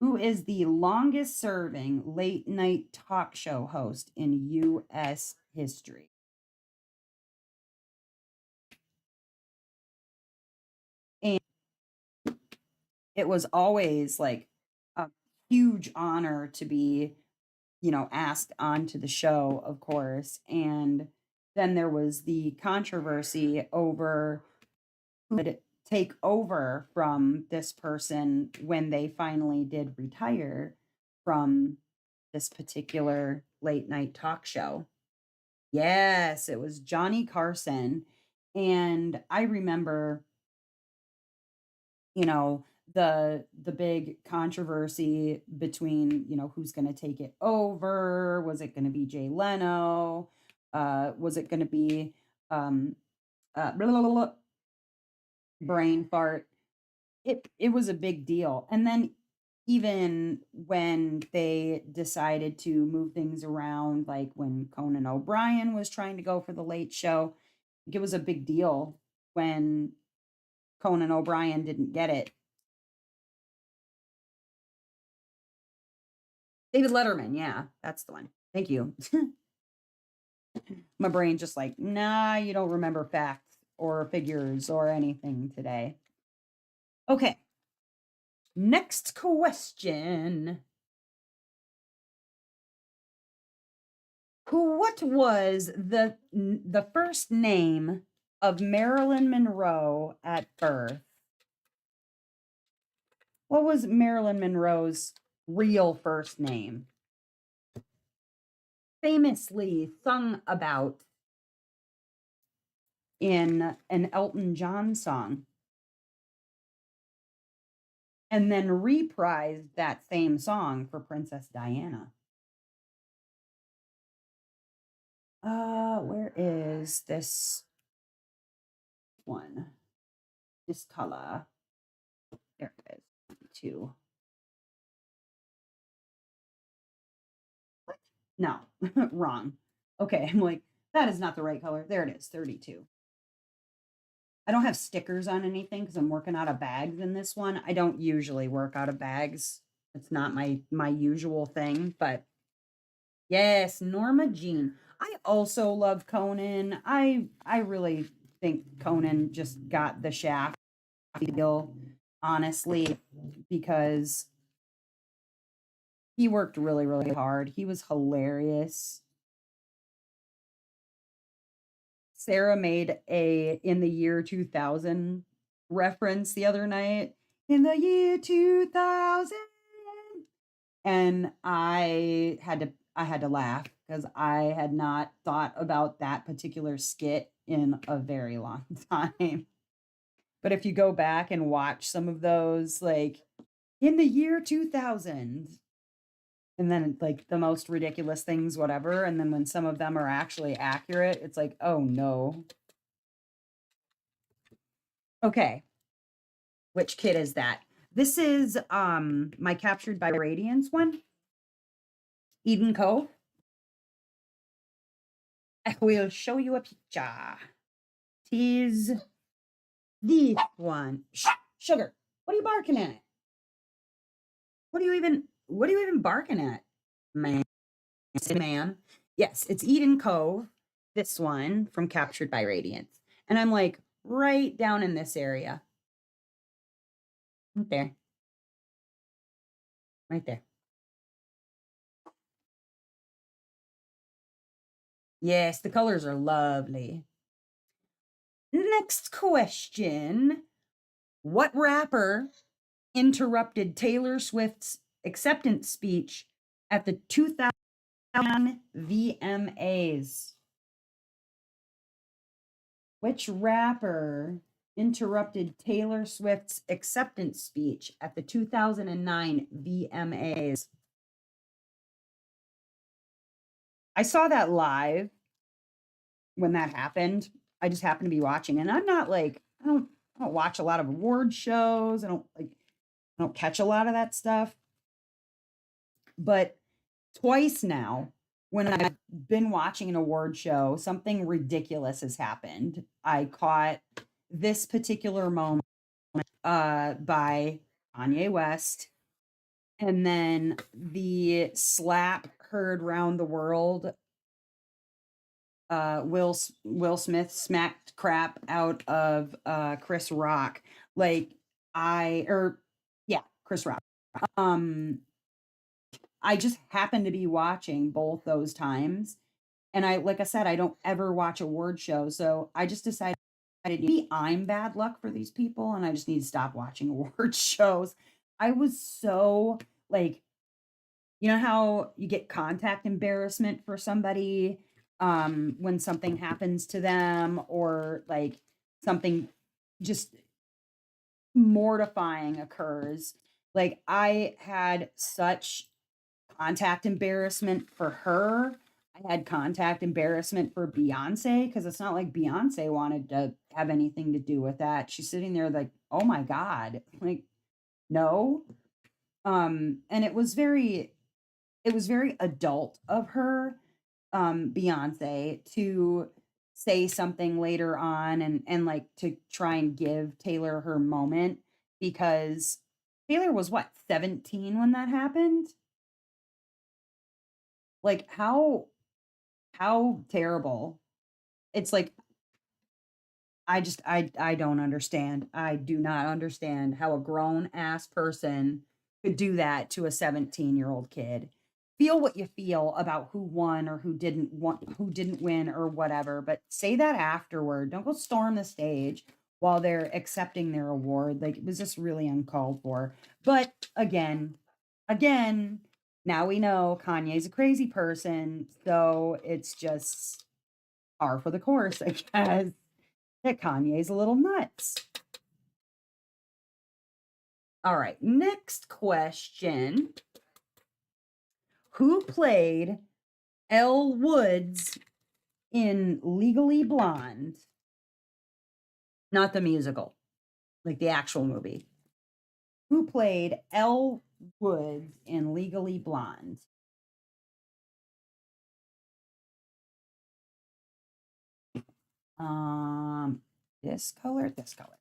Who is the longest serving late night talk show host in U.S. history? And it was always like a huge honor to be, asked onto the show, of course. And then there was the controversy over who would take over from this person when they finally did retire from this particular late night talk show. Yes, it was Johnny Carson. And I remember, you know, the big controversy between, who's going to take it over. Was it going to be Jay Leno? Was it going to be blah, blah, blah, blah, brain fart? It was a big deal. And then even when they decided to move things around, like when Conan O'Brien was trying to go for the late show, it was a big deal when Conan O'Brien didn't get it. David Letterman, yeah, that's the one. Thank you. My brain just like, nah, you don't remember facts or figures or anything today. Okay. Next question. What was the first name of Marilyn Monroe at birth? What was Marilyn Monroe's real first name? Famously sung about in an Elton John song. And then reprised that same song for Princess Diana. Where is this one? This color. There it is. 2. What? No, wrong. Okay, I'm like, that is not the right color. There it is, 32. I don't have stickers on anything because I'm working out of bags in this one. I don't usually work out of bags. It's not my usual thing, but yes, Norma Jean. I also love Conan. I really think Conan just got the shaft deal, honestly, because he worked really, really hard. He was hilarious. Sarah made a in the year 2000 reference the other night. In the year 2000. And I had to laugh because I had not thought about that particular skit in a very long time. But if you go back and watch some of those, like in the year 2000, and then like the most ridiculous things, whatever. And then when some of them are actually accurate, it's like, oh no. Okay. Which kid is that? This is my Captured by Radiance one. Eden Cove. I will show you a picture. Tis this one. Shh, sugar, what are you barking at? what are you even barking at, man? Man. Yes, it's Eden Cove, this one from Captured by Radiance. And I'm like right down in this area. Right there. Right there. Yes, the colors are lovely. Next question. What rapper interrupted Taylor Swift's acceptance speech at the 2000 VMAs? Which rapper interrupted Taylor Swift's acceptance speech at the 2009 VMAs? I saw that live when that happened. I just happened to be watching, and I'm not like I don't watch a lot of award shows. I don't catch a lot of that stuff. But twice now, when I've been watching an award show, something ridiculous has happened. I caught this particular moment by Kanye West, and then the slap heard round the world. Will Smith smacked crap out of Chris Rock. Like yeah, Chris Rock. Um, I just happened to be watching both those times. And like I said, I don't ever watch award shows. So I just decided maybe I'm bad luck for these people and I just need to stop watching award shows. I was so like, you know how you get contact embarrassment for somebody when something happens to them, or like something just mortifying occurs. Like I had such contact embarrassment for her. I had contact embarrassment for Beyonce because it's not like Beyonce wanted to have anything to do with that. She's sitting there like, "Oh my god." Like, no. And it was very adult of her, Beyonce, to say something later on and like to try and give Taylor her moment, because Taylor was what, 17 when that happened? Like how terrible. It's like I don't understand. I do not understand how a grown ass person could do that to a 17-year-old kid. Feel what you feel about who won or who didn't win or whatever, but say that afterward. Don't go storm the stage while they're accepting their award. Like, it was just really uncalled for. But again, now we know Kanye's a crazy person, so it's just par for the course, I guess, that Kanye's a little nuts. All right, next question. Who played Elle Woods in Legally Blonde? Not the musical, like the actual movie. Who played Elle Woods in Legally Blonde? This color, this color.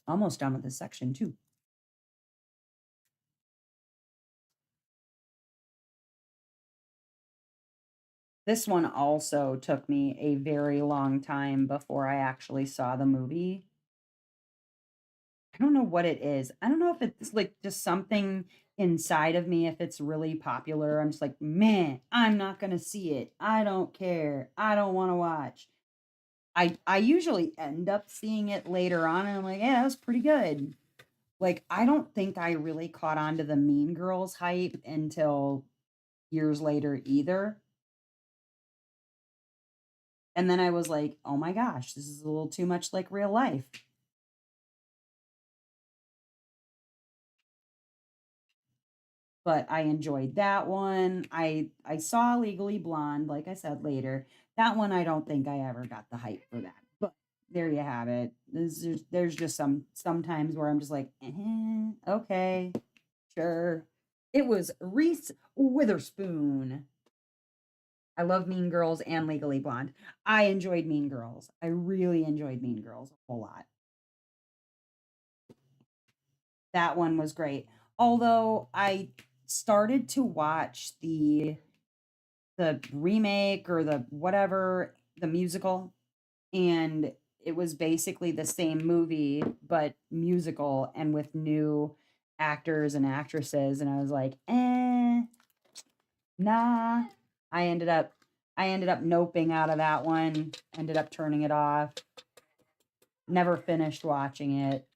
Almost done with this section too. This one also took me a very long time before I actually saw the movie. I don't know what it is. I don't know if it's like just something inside of me. If it's really popular, I'm just like, man, I'm not gonna see it. I don't care. I don't want to watch. I usually end up seeing it later on, and I'm like, yeah, that was pretty good. Like, I don't think I really caught on to the Mean Girls hype until years later either. And then I was like, oh my gosh, this is a little too much like real life. But I enjoyed that one. I saw Legally Blonde, like I said later. That one I don't think I ever got the hype for that. But there you have it. There's just sometimes where I'm just like, okay, sure. It was Reese Witherspoon. I love Mean Girls and Legally Blonde. I enjoyed Mean Girls. I really enjoyed Mean Girls a whole lot. That one was great. Although I started to watch the remake or the whatever, the musical, and it was basically the same movie but musical and with new actors and actresses, and I was like, nah. I ended up I ended up noping out of that one, ended up turning it off, never finished watching it,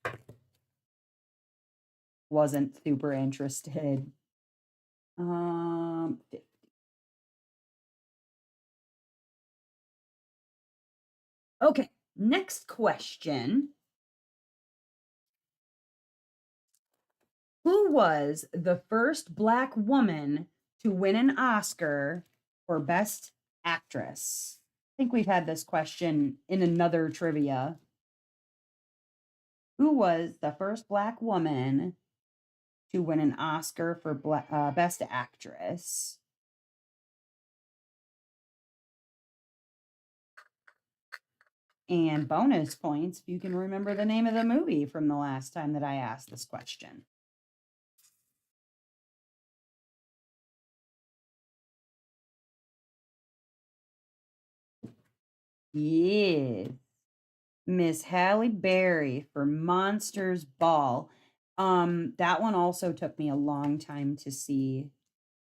wasn't super interested. Um, okay, next question. Who was the first Black woman to win an Oscar for Best Actress? I think we've had this question in another trivia. Who was the first Black woman to win an Oscar for Best Actress? And bonus points if you can remember the name of the movie from the last time that I asked this question. Yes. Miss Halle Berry for Monsters Ball. That one also took me a long time to see,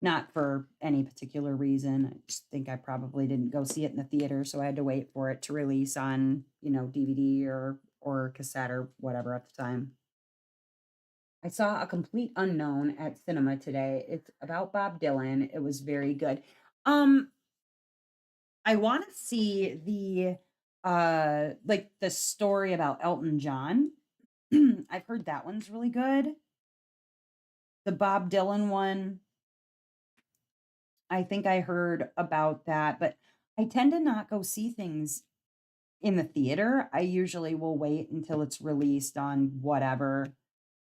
not for any particular reason. I just think I probably didn't go see it in the theater, so I had to wait for it to release on, DVD or cassette or whatever at the time. I saw A Complete Unknown at cinema today. It's about Bob Dylan. It was very good. Um, I want to see like the story about Elton John. I've heard that one's really good. The Bob Dylan one, I think I heard about that, but I tend to not go see things in the theater. I usually will wait until it's released on whatever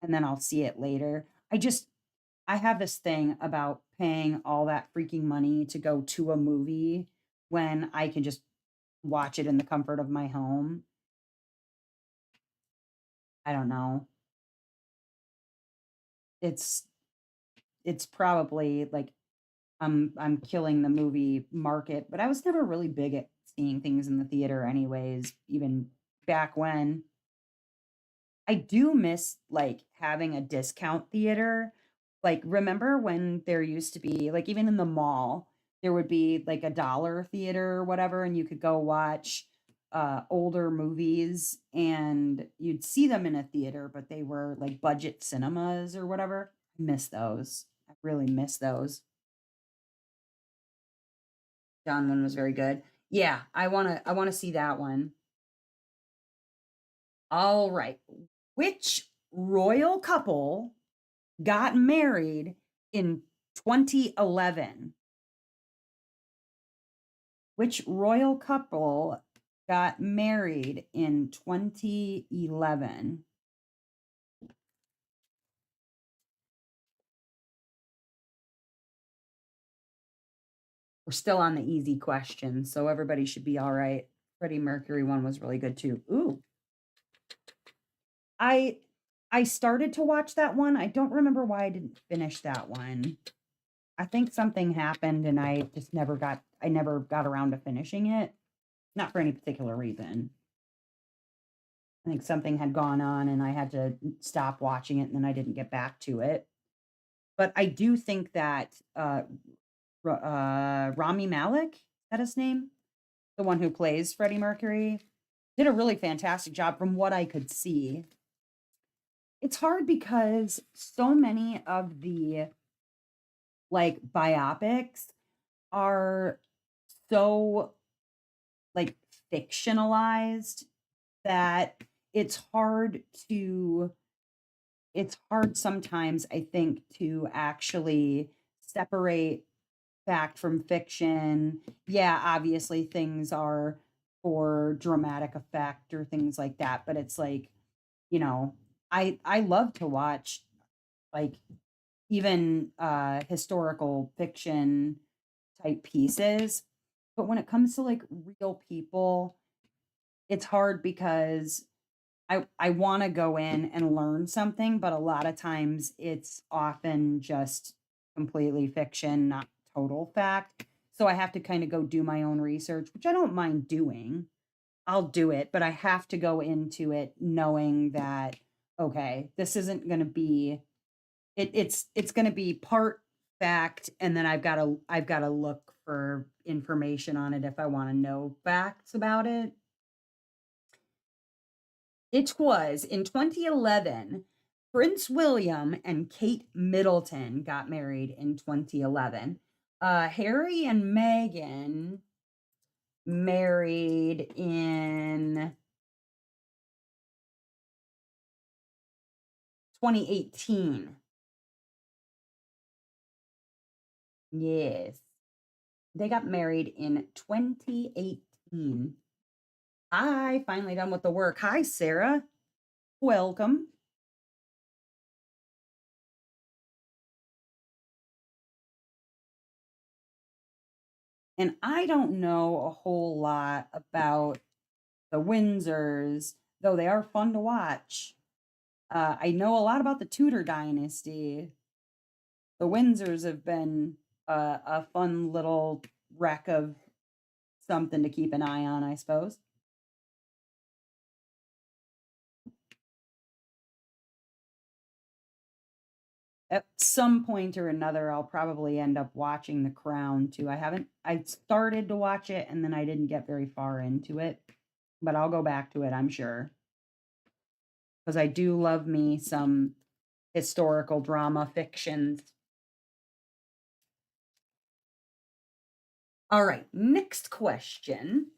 and then I'll see it later. I have this thing about paying all that freaking money to go to a movie when I can just watch it in the comfort of my home. I don't know. It's it's probably like I'm killing the movie market, but I was never really big at seeing things in the theater anyways, even back when. I do miss like having a discount theater. Like remember when there used to be like even in the mall, there would be like a dollar theater or whatever and you could go watch older movies and you'd see them in a theater, but they were like budget cinemas or whatever. I miss those. I really miss those. John one was very good. Yeah, I wanna see that one. All right. Which royal couple got married in 2011? Which royal couple got married in 2011? We're still on the easy questions, so everybody should be all right. Freddie Mercury one was really good too. Ooh, I I started to watch that one. I don't remember why I didn't finish that one. I think something happened and I never got around to finishing it. Not for any particular reason. I think something had gone on and I had to stop watching it and then I didn't get back to it. But I do think that Rami Malek, is that his name? The one who plays Freddie Mercury, did a really fantastic job from what I could see. It's hard because so many of the like biopics are so like fictionalized that it's hard to it's hard sometimes I think to actually separate fact from fiction. Yeah, obviously things are for dramatic effect or things like that, but it's like, you know, I love to watch like even historical fiction type pieces, but when it comes to like real people, it's hard because I want to go in and learn something, but a lot of times it's often just completely fiction, not total fact. So I have to kind of go do my own research, which I don't mind doing. I'll do it, but I have to go into it knowing that okay, this isn't going to be it's going to be part fact, and then I've got to look for information on it if I want to know facts about it. It was in 2011, Prince William and Kate Middleton got married in 2011. Harry and Meghan married in 2018. Yes, they got married in 2018. I finally done with the work. Hi, Sarah. Welcome. And I don't know a whole lot about the Windsors, though they are fun to watch. I know a lot about the Tudor dynasty. The Windsors have been a fun little wreck of something to keep an eye on, I suppose. At some point or another, I'll probably end up watching The Crown too. I started to watch it and then I didn't get very far into it, but I'll go back to it, I'm sure. Because I do love me some historical drama fictions. All right, next question.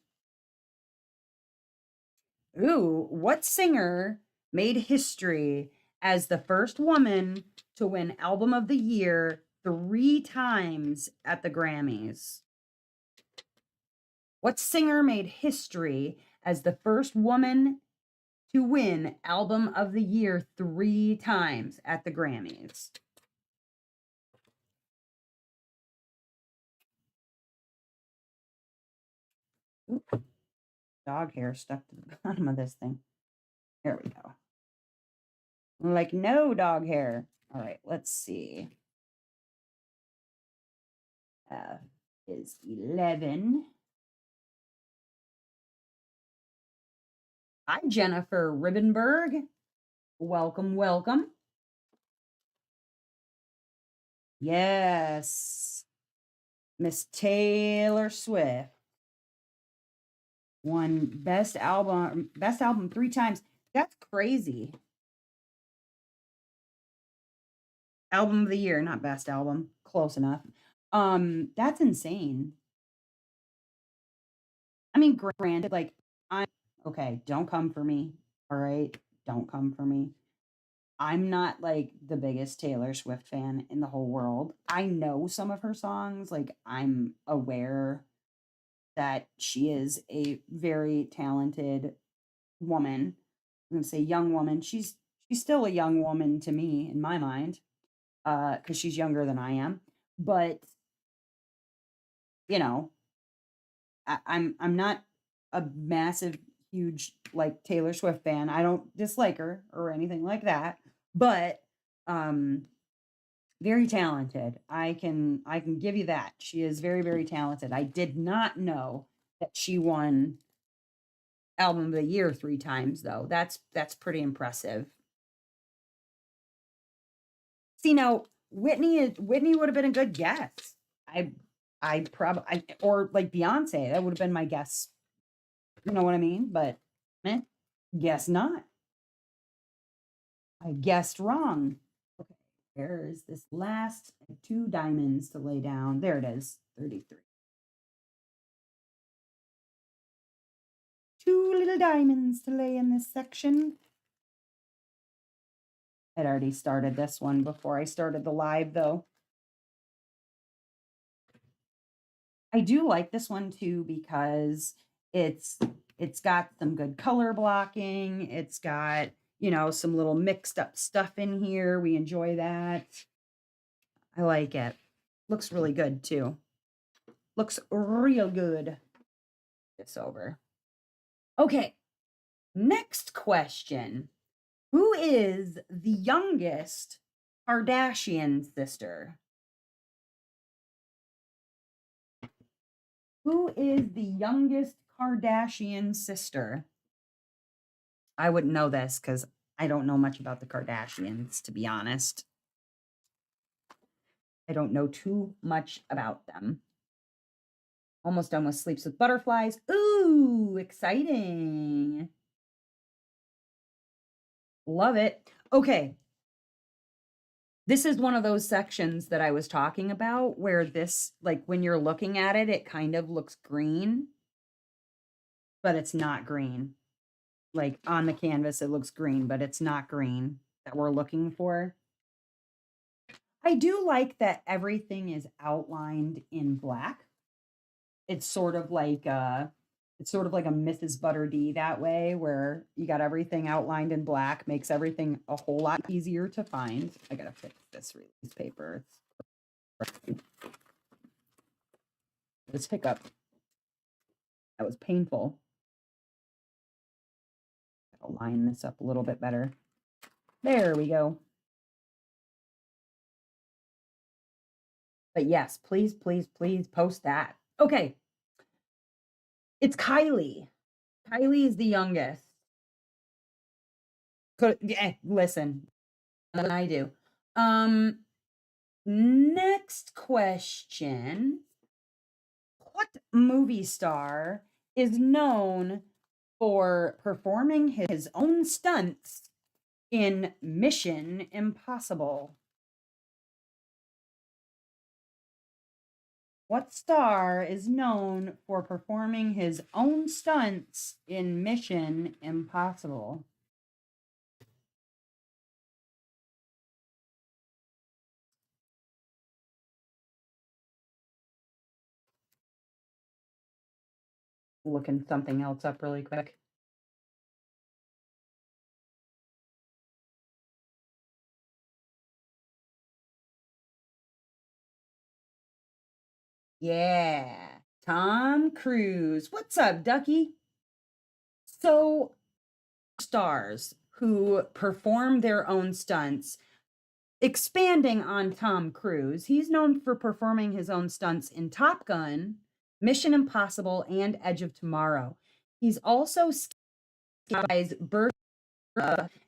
Ooh, what singer made history as the first woman to win Album of the Year 3 times at the Grammys? What singer made history as the first woman to win Album of the Year 3 times at the Grammys? Ooh, dog hair stuck to the bottom of this thing. There we go. Like no dog hair. All right, let's see. Is 11. Hi, Jennifer Ribbenberg. Welcome, welcome. Yes, Miss Taylor Swift won best album 3 times. That's crazy. Album of the year, not best album. Close enough. That's insane. I mean, granted, like I'm okay, don't come for me. All right. Don't come for me. I'm not like the biggest Taylor Swift fan in the whole world. I know some of her songs, like I'm aware that she is a very talented woman. I'm gonna say young woman. She's still a young woman to me in my mind, because she's younger than I am. But you know, I'm not a massive, huge like Taylor Swift fan. I don't dislike her or anything like that, but um very talented. I can give you that. She is very, very talented. I did not know that she won album of the year 3 times though. That's pretty impressive. See now, Whitney would have been a good guess. I I probably or like Beyonce, that would have been my guess. You know what I mean? But eh, guess not. I guessed wrong. Okay, where is this last 2 diamonds to lay down? There it is, 33. 2 little diamonds to lay in this section. I'd already started this one before I started the live, though. I do like this one too because it's it's got some good color blocking. It's got, some little mixed up stuff in here. We enjoy that. I like it. Looks really good too. Looks real good. This over. Okay. Next question. Who is the youngest Kardashian sister? Who is the youngest Kardashian sister? I wouldn't know this because I don't know much about the Kardashians, to be honest. I don't know too much about them. Almost done with Sleeps with Butterflies. Ooh, exciting. Love it. Okay. This is one of those sections that I was talking about where this, like when you're looking at it, it kind of looks green, but it's not green. Like on the canvas, it looks green, but it's not green that we're looking for. I do like that everything is outlined in black. It's sort of like a Mrs. Butter D that way, where you got everything outlined in black, makes everything a whole lot easier to find. I gotta fix this release paper. This hiccup. That was painful. I'll line this up a little bit better. There we go. But yes, please, please, please post that. Okay. It's Kylie. Kylie is the youngest. Listen, than I do. Next question. What movie star is known for performing his own stunts in Mission Impossible? What star is known for performing his own stunts in Mission Impossible? Looking something else up really quick. Yeah, Tom Cruise. What's up, Ducky? So, stars who perform their own stunts. Expanding on Tom Cruise, he's known for performing his own stunts in Top Gun, Mission Impossible, and Edge of Tomorrow. He's also skies bird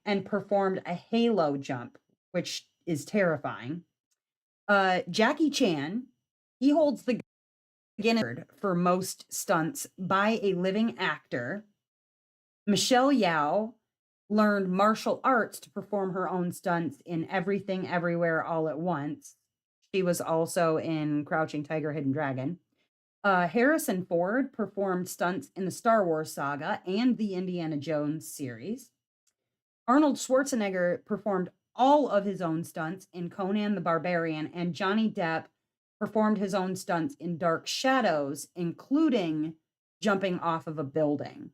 and performed a halo jump, which is terrifying. Jackie Chan, he holds the Guinness for most stunts by a living actor. Michelle Yeoh learned martial arts to perform her own stunts in Everything Everywhere All at Once. She was also in Crouching Tiger, Hidden Dragon. Harrison Ford performed stunts in the Star Wars saga and the Indiana Jones series. Arnold Schwarzenegger performed all of his own stunts in Conan the Barbarian, and Johnny Depp performed his own stunts in Dark Shadows, including jumping off of a building.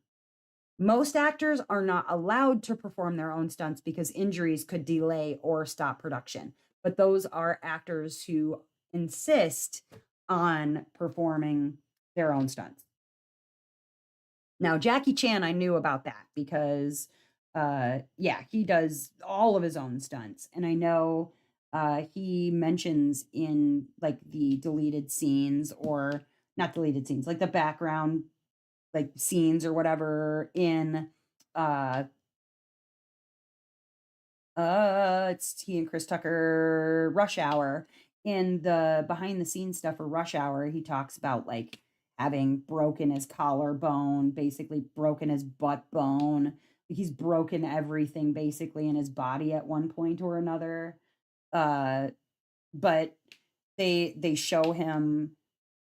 Most actors are not allowed to perform their own stunts because injuries could delay or stop production. But those are actors who insist on performing their own stunts. Now, Jackie Chan, I knew about that because, yeah, he does all of his own stunts. And I know he mentions in like the deleted scenes, or not deleted scenes, like the background like scenes or whatever in it's he and Chris Tucker Rush Hour. In the behind the scenes stuff for Rush Hour, he talks about like having broken his collarbone, basically broken his butt bone. He's broken everything basically in his body at one point or another. But they show him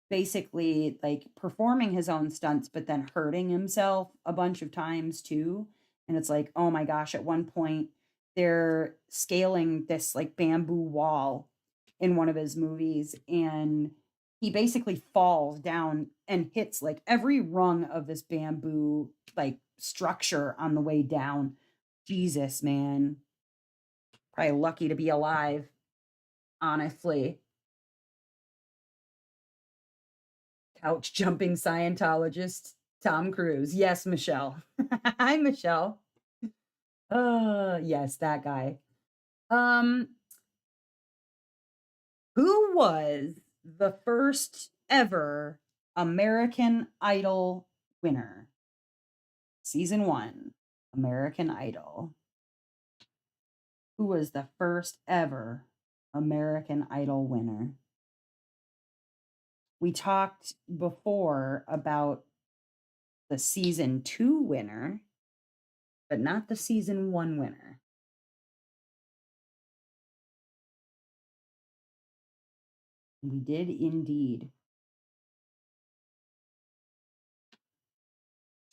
basically like performing his own stunts, but then hurting himself a bunch of times too. And it's like, oh my gosh, at one point they're scaling this like bamboo wall in one of his movies, and he basically falls down and hits like every rung of this bamboo like structure on the way down. Jesus, man. Probably lucky to be alive, honestly. Couch jumping Scientologist Tom Cruise. Yes, Michelle. Hi, Michelle. Yes, that guy. Um, who was the first ever American Idol winner? Season 1, American Idol. Who was the first ever American Idol winner? We talked before about the season 2 winner, but not the season 1 winner. We did indeed.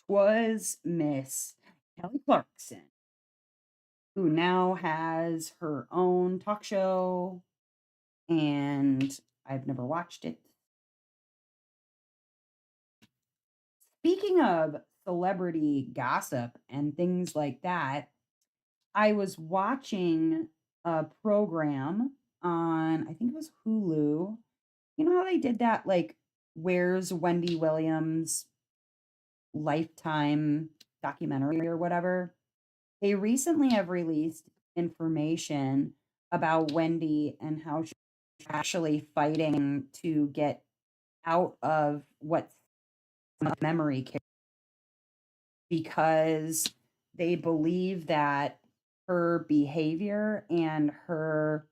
Was Miss Kelly Clarkson, who now has her own talk show, and I've never watched it. Speaking of celebrity gossip and things like that, I was watching a program on, I think it was Hulu. You know how they did that, like, Where's Wendy Williams Lifetime documentary or whatever? They recently have released information about Wendy and how she's actually fighting to get out of what's memory care because they believe that her behavior and her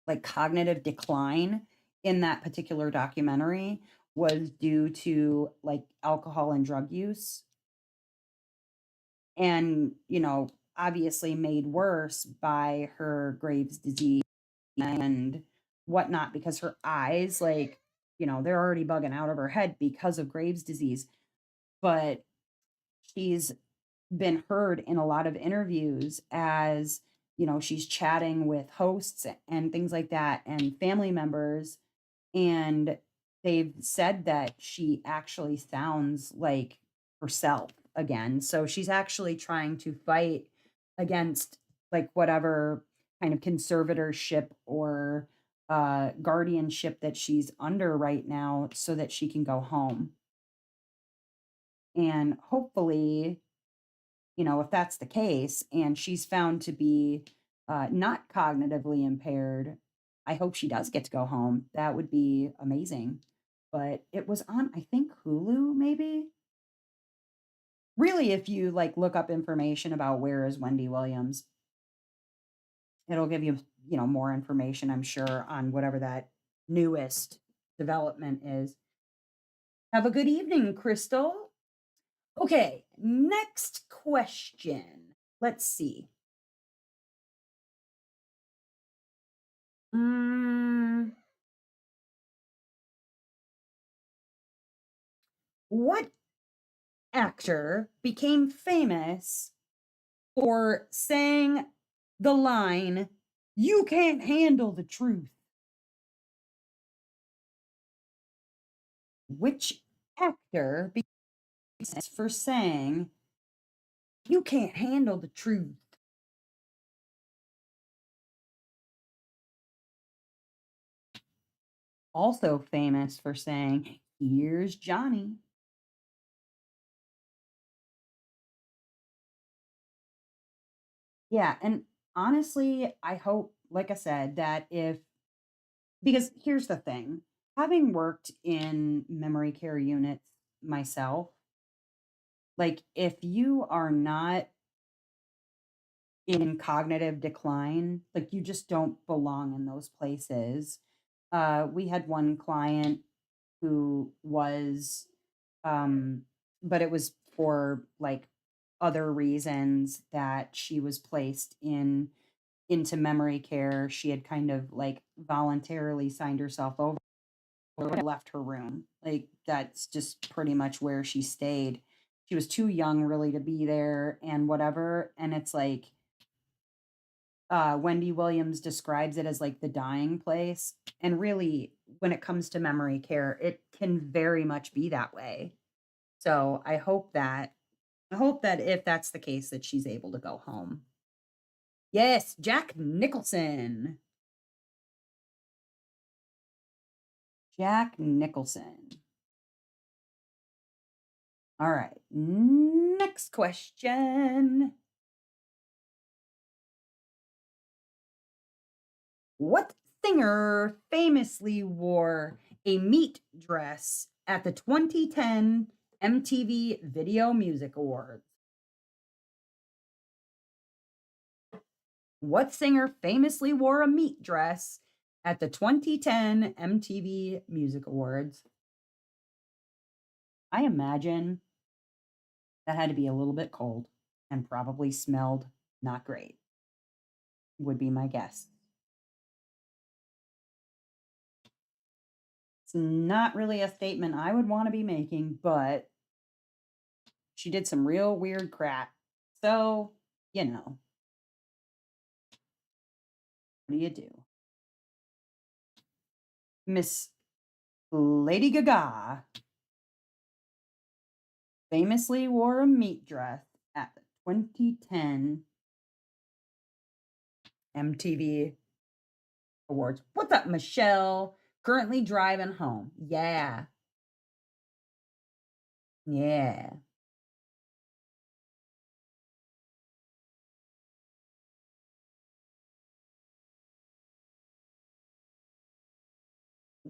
like cognitive decline in that particular documentary was due to like alcohol and drug use and obviously made worse by her Graves' disease and whatnot because her eyes like they're already bugging out of her head because of Graves' disease, but she's been heard in a lot of interviews as she's chatting with hosts and things like that and family members, and they've said that she actually sounds like herself again. So she's actually trying to fight against like whatever kind of conservatorship or guardianship that she's under right now so that she can go home. And hopefully, if that's the case and she's found to be not cognitively impaired, I hope she does get to go home. That would be amazing. But it was on, I think, Hulu, maybe. Really, if you like look up information about where is Wendy Williams, it'll give you, more information, I'm sure, on whatever that newest development is. Have a good evening, Crystal. Okay, next question. Let's see. Mm, what actor became famous for saying the line, "You can't handle the truth"? Which actor became famous for saying, "You can't handle the truth"? Also famous for saying, "Here's Johnny." Yeah, and honestly, I hope, like I said, that if because here's the thing, having worked in memory care units myself, like if you are not in cognitive decline, like you just don't belong in those places. We had one client who was, um, but it was for like other reasons that she was placed into memory care. She had kind of like voluntarily signed herself over and left her room. Like that's just pretty much where she stayed. She was too young really to be there and whatever. And it's like Wendy Williams describes it as like the dying place. And really, when it comes to memory care, it can very much be that way. So I hope that if that's the case, that she's able to go home. Yes, Jack Nicholson. Jack Nicholson. All right. Next question. What singer famously wore a meat dress at the 2010 MTV Video Music Awards? What singer famously wore a meat dress at the 2010 MTV Music Awards? I imagine that had to be a little bit cold and probably smelled not great, would be my guess. It's not really a statement I would want to be making, but she did some real weird crap. So, you know, what do you do? Miss Lady Gaga famously wore a meat dress at the 2010 MTV Awards. What's up, Michelle? Currently driving home. Yeah. Yeah.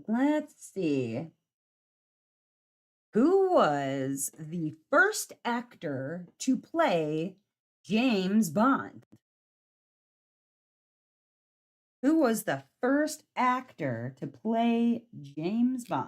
Let's see. Who was the first actor to play James Bond? Who was the first actor to play James Bond?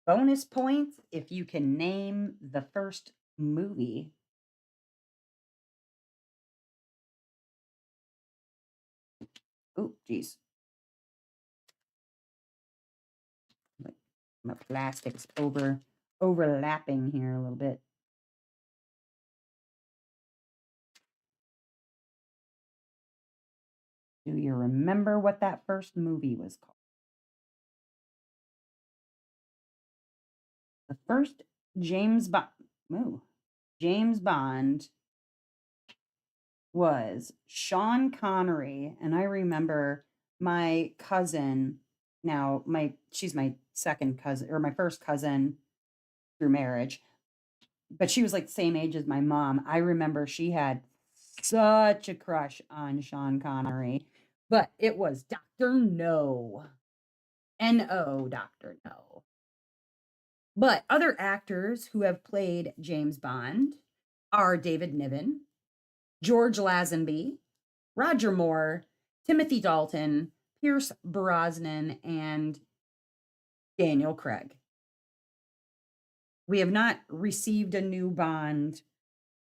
Bonus points if you can name the first movie. Oh, geez. My plastic's overlapping here a little bit. Do you remember what that first movie was called? The first James Bond. Ooh, James Bond was Sean Connery, and I remember my cousin. Now, she's my second cousin or my first cousin through marriage, but she was like the same age as my mom. I remember she had such a crush on Sean Connery, but it was Dr. No. No, Dr. No. But other actors who have played James Bond are David Niven, George Lazenby, Roger Moore, Timothy Dalton, Pierce Brosnan, and Daniel Craig. We have not received a new Bond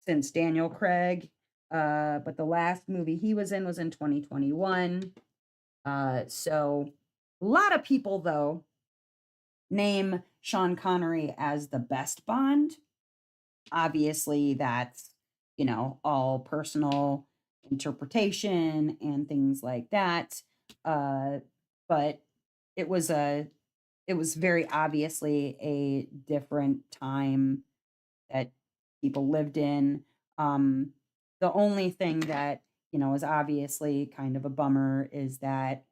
since Daniel Craig, but the last movie he was in 2021. So a lot of people, though, name Sean Connery as the best Bond. Obviously, that's, all personal interpretation and things like that. But it was very obviously a different time that people lived in. The only thing that, is obviously kind of a bummer is that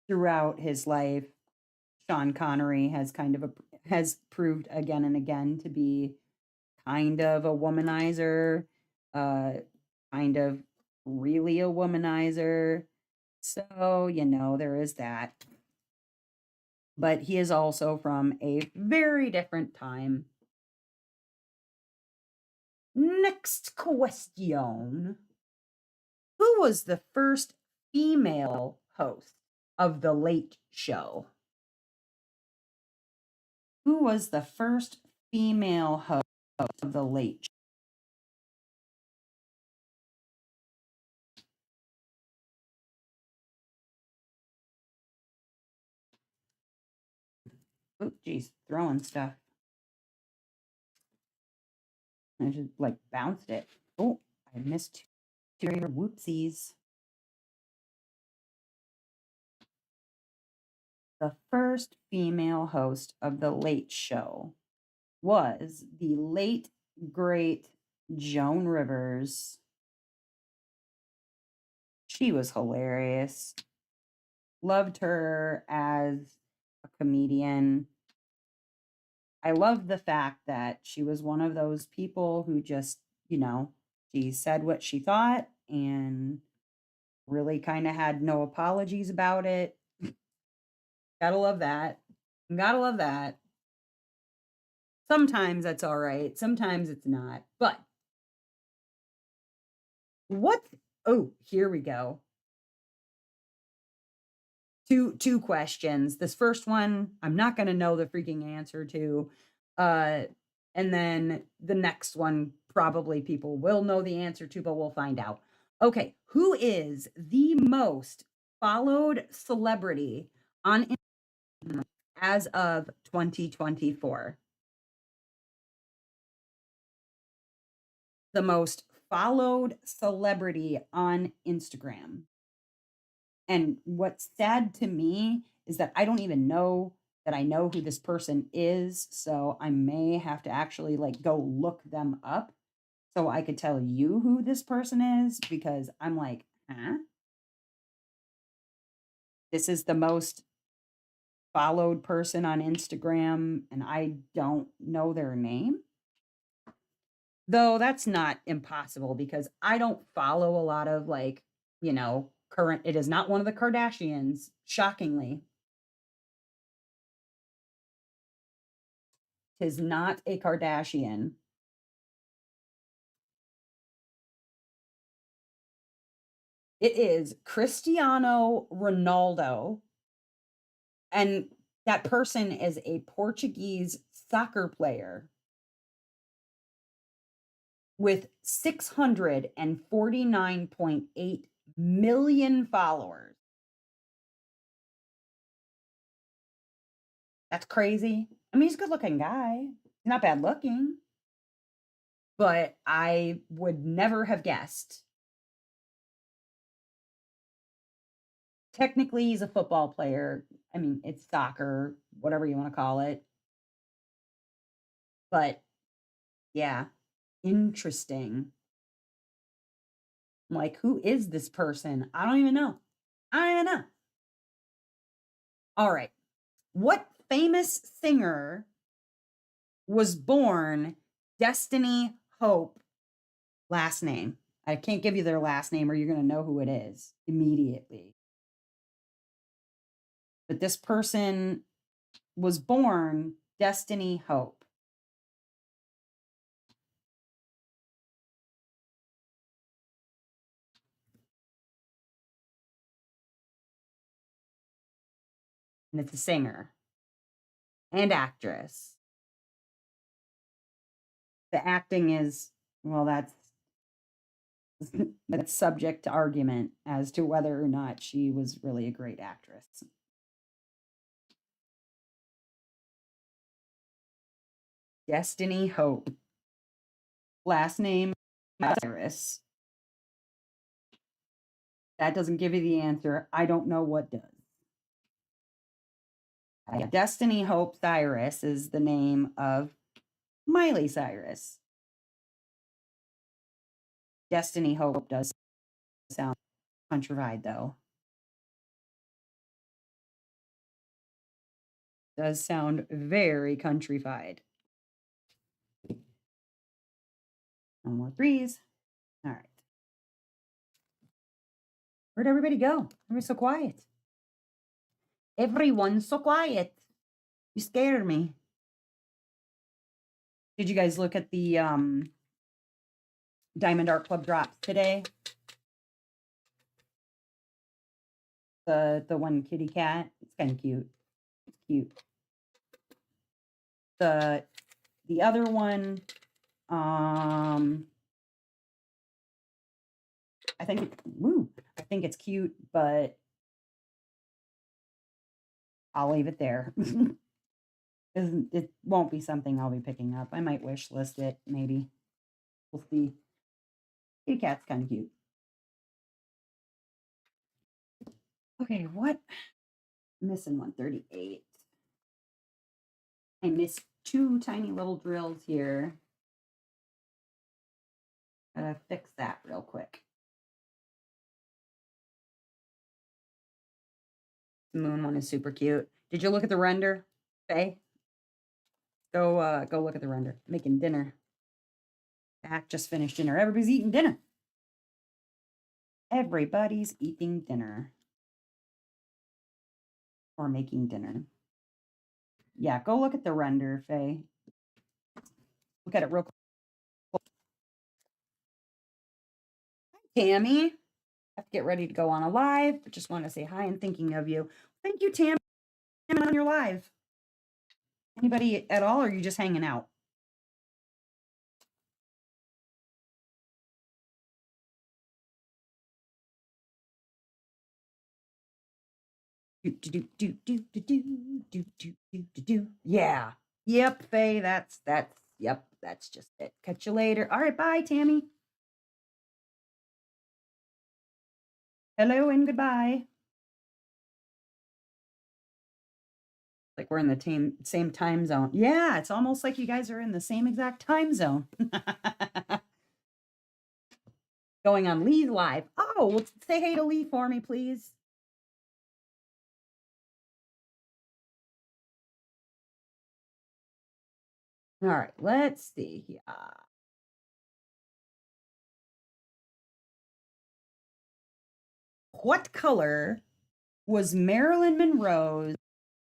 throughout his life, Sean Connery has proved again and again to be kind of a womanizer, uh, kind of really a womanizer. So, there is that. But he is also from a very different time. Next question. Who was the first female host of The Late Show? Who was the first female host of The Late Show? Oh, geez, throwing stuff. I just like bounced it. Oh, I missed two. Whoopsies. the first female host of The Late Show was the late, great Joan Rivers. She was hilarious. Loved her as a comedian. I love the fact that she was one of those people who just, she said what she thought and really kind of had no apologies about it. Gotta love that. Gotta love that. Sometimes that's all right. Sometimes it's not. But what? Oh, here we go. Two questions. This first one, I'm not going to know the freaking answer to. And then the next one, probably people will know the answer to, but we'll find out. Okay, who is the most followed celebrity on Instagram as of 2024? The most followed celebrity on Instagram. And what's sad to me is that I don't even know that I know who this person is. So I may have to actually like go look them up so I could tell you who this person is because I'm like, huh? This is the most followed person on Instagram and I don't know their name. Though that's not impossible because I don't follow a lot of like, current. It is not one of the Kardashians, shockingly. Tis not a Kardashian. It is Cristiano Ronaldo. And that person is a Portuguese soccer player with 649.8 million followers. That's crazy. I mean, he's a good looking guy. He's not bad looking. But I would never have guessed. Technically, he's a football player. I mean, it's soccer, whatever you want to call it. But yeah, interesting. I'm like, who is this person? I don't even know. I don't even know. All right. What famous singer was born Destiny Hope last name? I can't give you their last name or you're going to know who it is immediately. But this person was born Destiny Hope. And it's a singer and actress. The acting is, well, that's subject to argument as to whether or not she was really a great actress. Destiny Hope. Last name Cyrus. That doesn't give you the answer. I don't know what does. Destiny Hope Cyrus is the name of Miley Cyrus. Destiny Hope does sound countrified, though. Does sound very countrified. No more threes. All right. Where'd everybody go? Everybody's so quiet. Everyone's so quiet. You scared me. Did you guys look at the Diamond Art Club drops today? The one kitty cat. It's kind of cute. It's cute. The other one, I think it's cute, but I'll leave it there. It won't be something I'll be picking up. I might wish list it, maybe. We'll see. Kitty cat's kind of cute. Okay, what missing 138. I missed 2 tiny little drills here. Gotta fix that real quick. The moon one is super cute. Did you look at the render, Faye? Go look at the render. Making dinner. Zach just finished dinner. Everybody's eating dinner. Everybody's eating dinner. Or making dinner. Yeah, go look at the render, Faye. Look at it real quick. Hi, Tammy. I have to get ready to go on a live, but just want to say hi and thinking of you. Thank you, Tammy, on your live. Anybody at all, or are you just hanging out? Yeah. Yep, Faye, yep, that's just it. Catch you later. All right, bye, Tammy. Hello and goodbye. Like we're in the same time zone. Yeah, it's almost like you guys are in the same exact time zone. Going on Lee live. Oh, well, say hey to Lee for me, please. All right, let's see here. What color was Marilyn Monroe's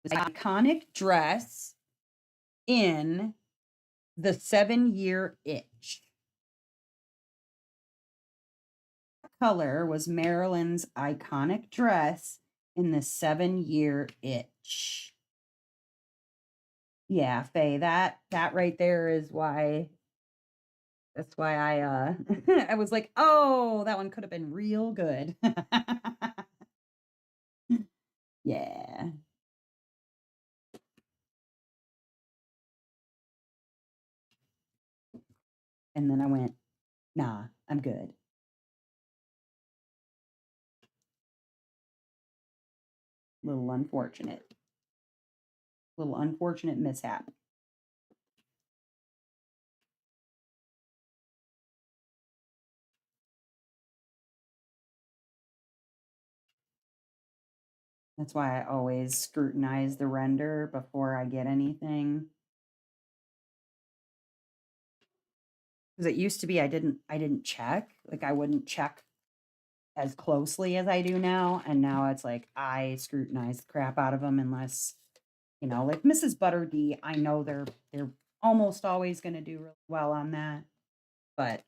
iconic dress in The 7-Year Itch? What color was Marilyn's iconic dress in The 7-Year Itch? Yeah, Faye, that right there is why. That's why I I was like, oh, that one could have been real good. Yeah. And then I went, nah, I'm good. Little unfortunate. Little unfortunate mishap. That's why I always scrutinize the render before I get anything. Because it used to be I didn't check. Like I wouldn't check as closely as I do now. And now it's like I scrutinize the crap out of them unless, like Mrs. Butterdee, I know they're almost always gonna do really well on that. But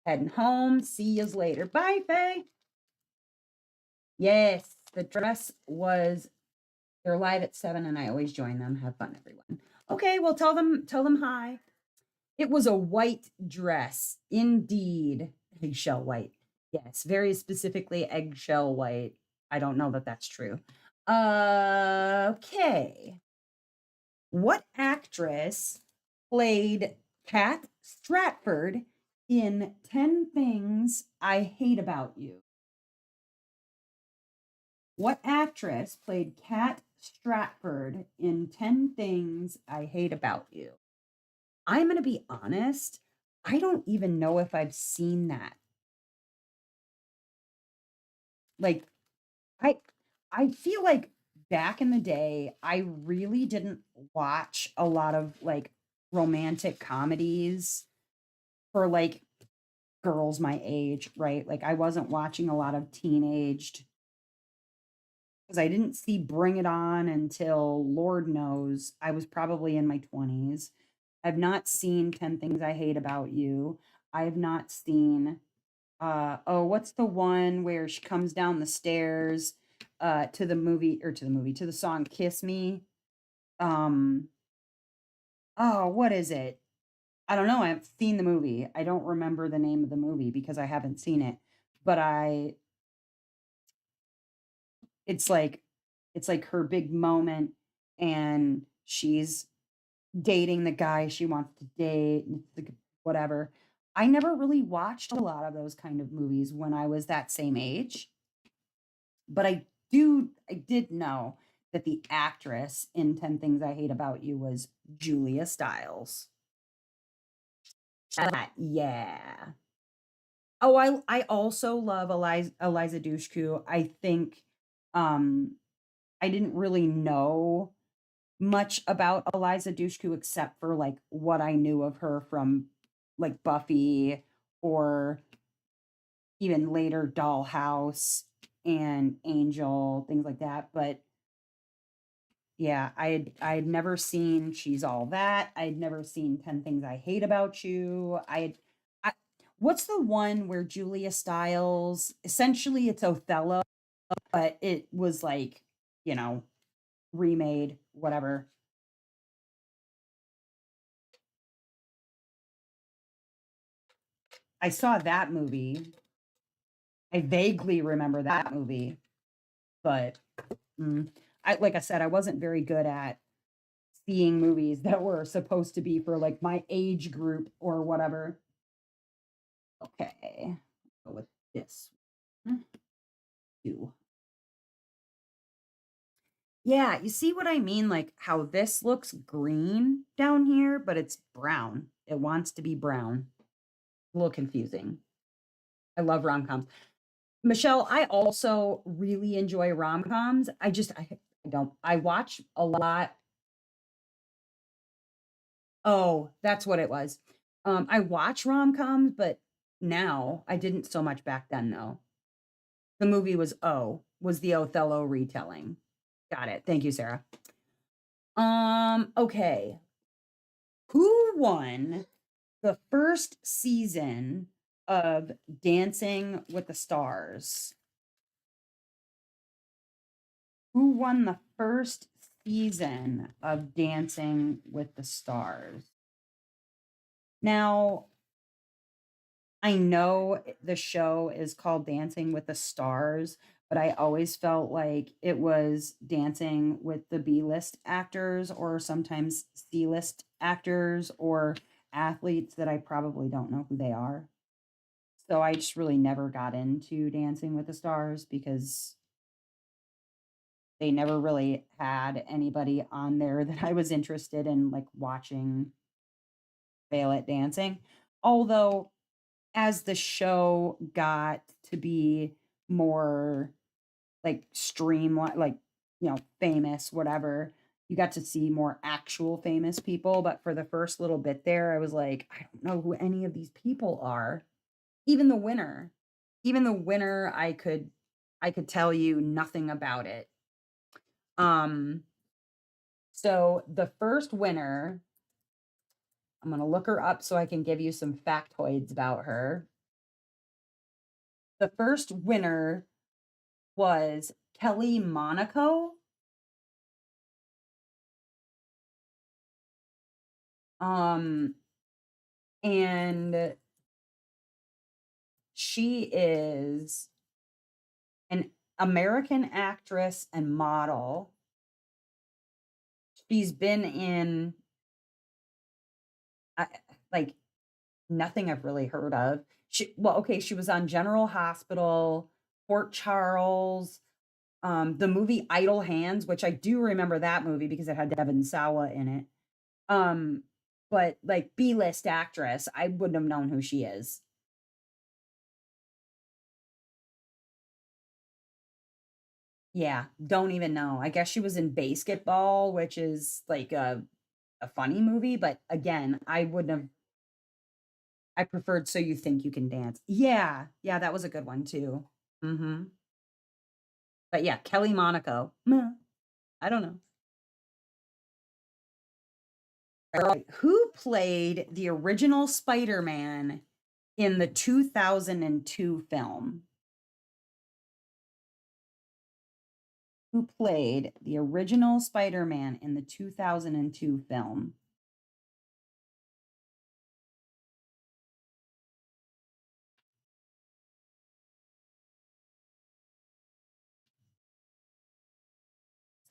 heading home. See yous later. Bye, Faye. Yes, the dress was. They're live at 7, and I always join them. Have fun, everyone. Okay, well, tell them hi. It was a white dress, indeed. Eggshell white. Yes, very specifically eggshell white. I don't know that that's true. Okay. What actress played Kat Stratford in 10 Things I Hate About You? What actress played Kat Stratford in 10 Things I Hate About You? I'm going to be honest, I don't even know if I've seen that. Like I feel like back in the day I really didn't watch a lot of like romantic comedies for like girls my age, right? Like I wasn't watching a lot of teenaged because I didn't see Bring It On until Lord knows I was probably in my 20s. I've not seen 10 Things I Hate About You. I have not seen what's the one where she comes down the stairs to the song Kiss Me. Um what is it? I don't know. I haven't seen the movie. I don't remember the name of the movie because I haven't seen it. But it's like her big moment and she's dating the guy she wants to date and whatever. I never really watched a lot of those kind of movies when I was that same age, but I I did know that the actress in 10 Things I Hate About You was Julia Stiles. Yeah. Oh, I also love Eliza Dushku. I think, um, I didn't really know much about Eliza Dushku except for, like, what I knew of her from, like, Buffy or even later Dollhouse and Angel, things like that, but yeah, I had never seen She's All That. I had never seen 10 Things I Hate About You. I what's the one where Julia Stiles essentially it's Othello, but it was like, you know, remade, whatever. I saw that movie. I vaguely remember that movie, but mm, I like I said, I wasn't very good at seeing movies that were supposed to be for like my age group or whatever. Okay, go with this one. Two. Yeah, you see what I mean? Like how this looks green down here, but it's brown. It wants to be brown. A little confusing. I love rom-coms. Michelle, I also really enjoy rom-coms. I don't I watch a lot. Oh, that's what it was. I watch rom-coms, but now I didn't so much back then though. The movie was the Othello retelling. Got it. Thank you, Sarah. Okay. Who won the first season of Dancing with the Stars? Who won the first season of Dancing with the Stars? Now, I know the show is called Dancing with the Stars, but I always felt like it was dancing with the B-list actors or sometimes C-list actors or athletes that I probably don't know who they are. So I just really never got into Dancing with the Stars because they never really had anybody on there that I was interested in like watching fail at dancing. Although as the show got to be more like streamlined, like, famous, whatever, you got to see more actual famous people. But for the first little bit there, I was like, I don't know who any of these people are. Even the winner. Even the winner, I could tell you nothing about it. Um, so the first winner, I'm gonna look her up so I can give you some factoids about her. The first winner was Kelly Monaco. Um, and she is an American actress and model. She's been in uh, like nothing I've really heard of. Okay, she was on General Hospital, Port Charles, the movie Idle Hands, which I do remember that movie because it had Devon Sawa in it. Um, but like B-list actress, I wouldn't have known who she is. Yeah, don't even know. I guess she was in Basketball, which is like a funny movie, but again, I wouldn't have I preferred So You Think You Can Dance. Yeah, yeah, that was a good one too. Mhm. But yeah, Kelly Monaco. Meh, I don't know. Alright, who played the original Spider-Man in the 2002 film? Who played the original Spider-Man in the 2002 film?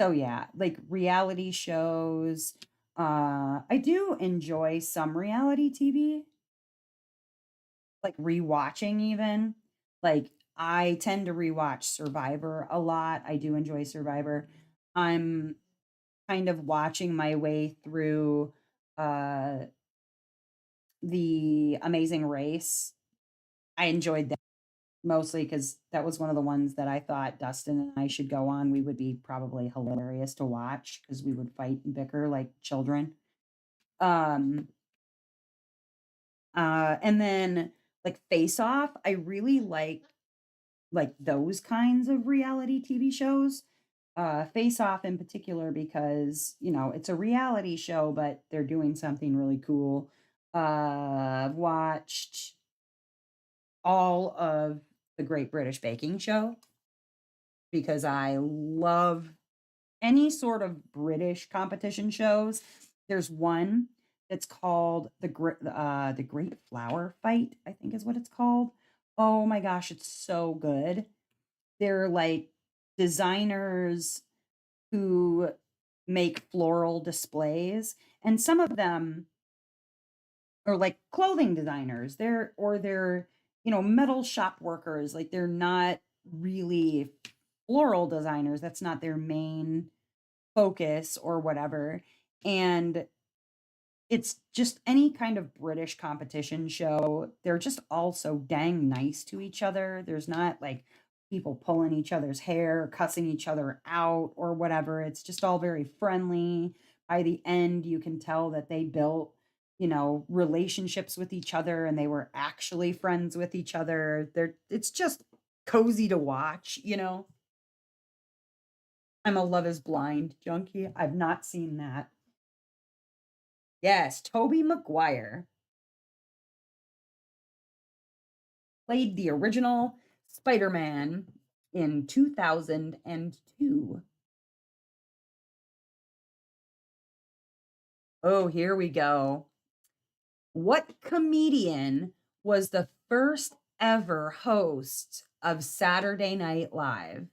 So yeah, like reality shows. I do enjoy some reality TV, like rewatching even. Like I tend to rewatch Survivor a lot. I do enjoy Survivor. I'm kind of watching my way through uh the Amazing Race. I enjoyed that mostly because that was one of the ones that I thought Dustin and I should go on. We would be probably hilarious to watch because we would fight and bicker like children. Um and then like Face Off, I really like those kinds of reality TV shows. Face Off in particular because, it's a reality show, but they're doing something really cool. I've watched all of the Great British Baking Show because I love any sort of British competition shows. There's one that's called the Great Flower Fight, I think is what it's called. Oh my gosh, it's so good. They're like designers who make floral displays, and some of them are like clothing designers. They're metal shop workers. Like they're not really floral designers. That's not their main focus or whatever. And it's just any kind of British competition show. They're just all so dang nice to each other. There's not like people pulling each other's hair, cussing each other out, or whatever. It's just all very friendly. By the end, you can tell that they built, relationships with each other and they were actually friends with each other. It's just cozy to watch. I'm a Love is Blind junkie. I've not seen that. Yes, Toby Maguire played the original Spider-Man in 2002. Oh, here we go. What comedian was the first ever host of Saturday Night Live?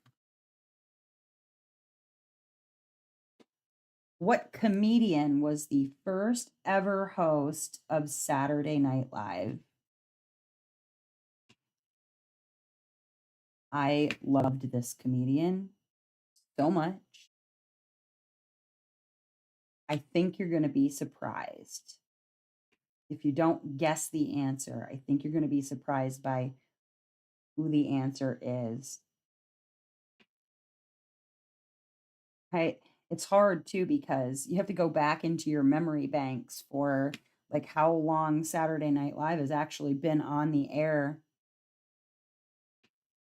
What comedian was the first ever host of Saturday Night Live? I loved this comedian so much. I think you're going to be surprised. If you don't guess the answer, I think you're going to be surprised by who the answer is. Right? It's hard too because you have to go back into your memory banks for like how long Saturday Night Live has actually been on the air.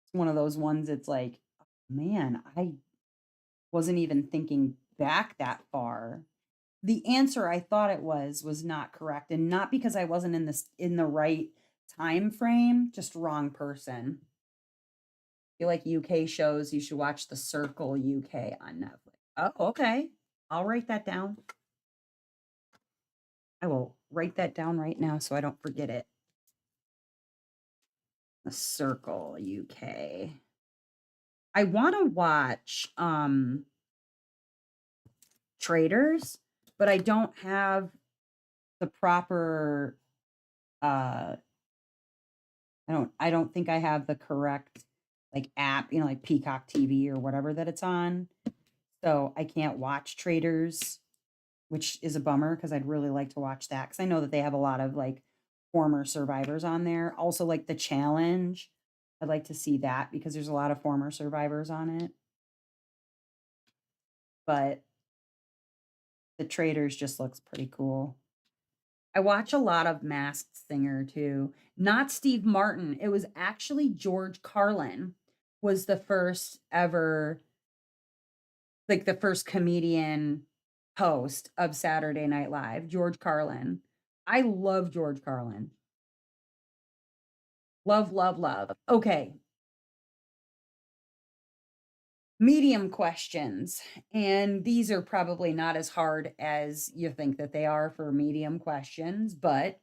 It's one of those ones it's like, man, I wasn't even thinking back that far. The answer I thought it was not correct, and not because I wasn't in the right time frame, just wrong person. If you like UK shows, you should watch The Circle UK on Netflix. Oh, okay. I'll write that down. I will write that down right now so I don't forget it. The Circle UK. I want to watch Traders, but I don't have the proper uh I don't think I have the correct like app, like Peacock TV or whatever that it's on. So I can't watch Traders, which is a bummer because I'd really like to watch that because I know that they have a lot of like former survivors on there. Also, like the challenge. I'd like to see that because there's a lot of former survivors on it. But the Traders just looks pretty cool. I watch a lot of Masked Singer too. Not Steve Martin. It was actually George Carlin was the first ever, like the first comedian host of Saturday Night Live. George Carlin. I love George Carlin. Love, love, love. Okay. Medium questions. And these are probably not as hard as you think that they are for medium questions, but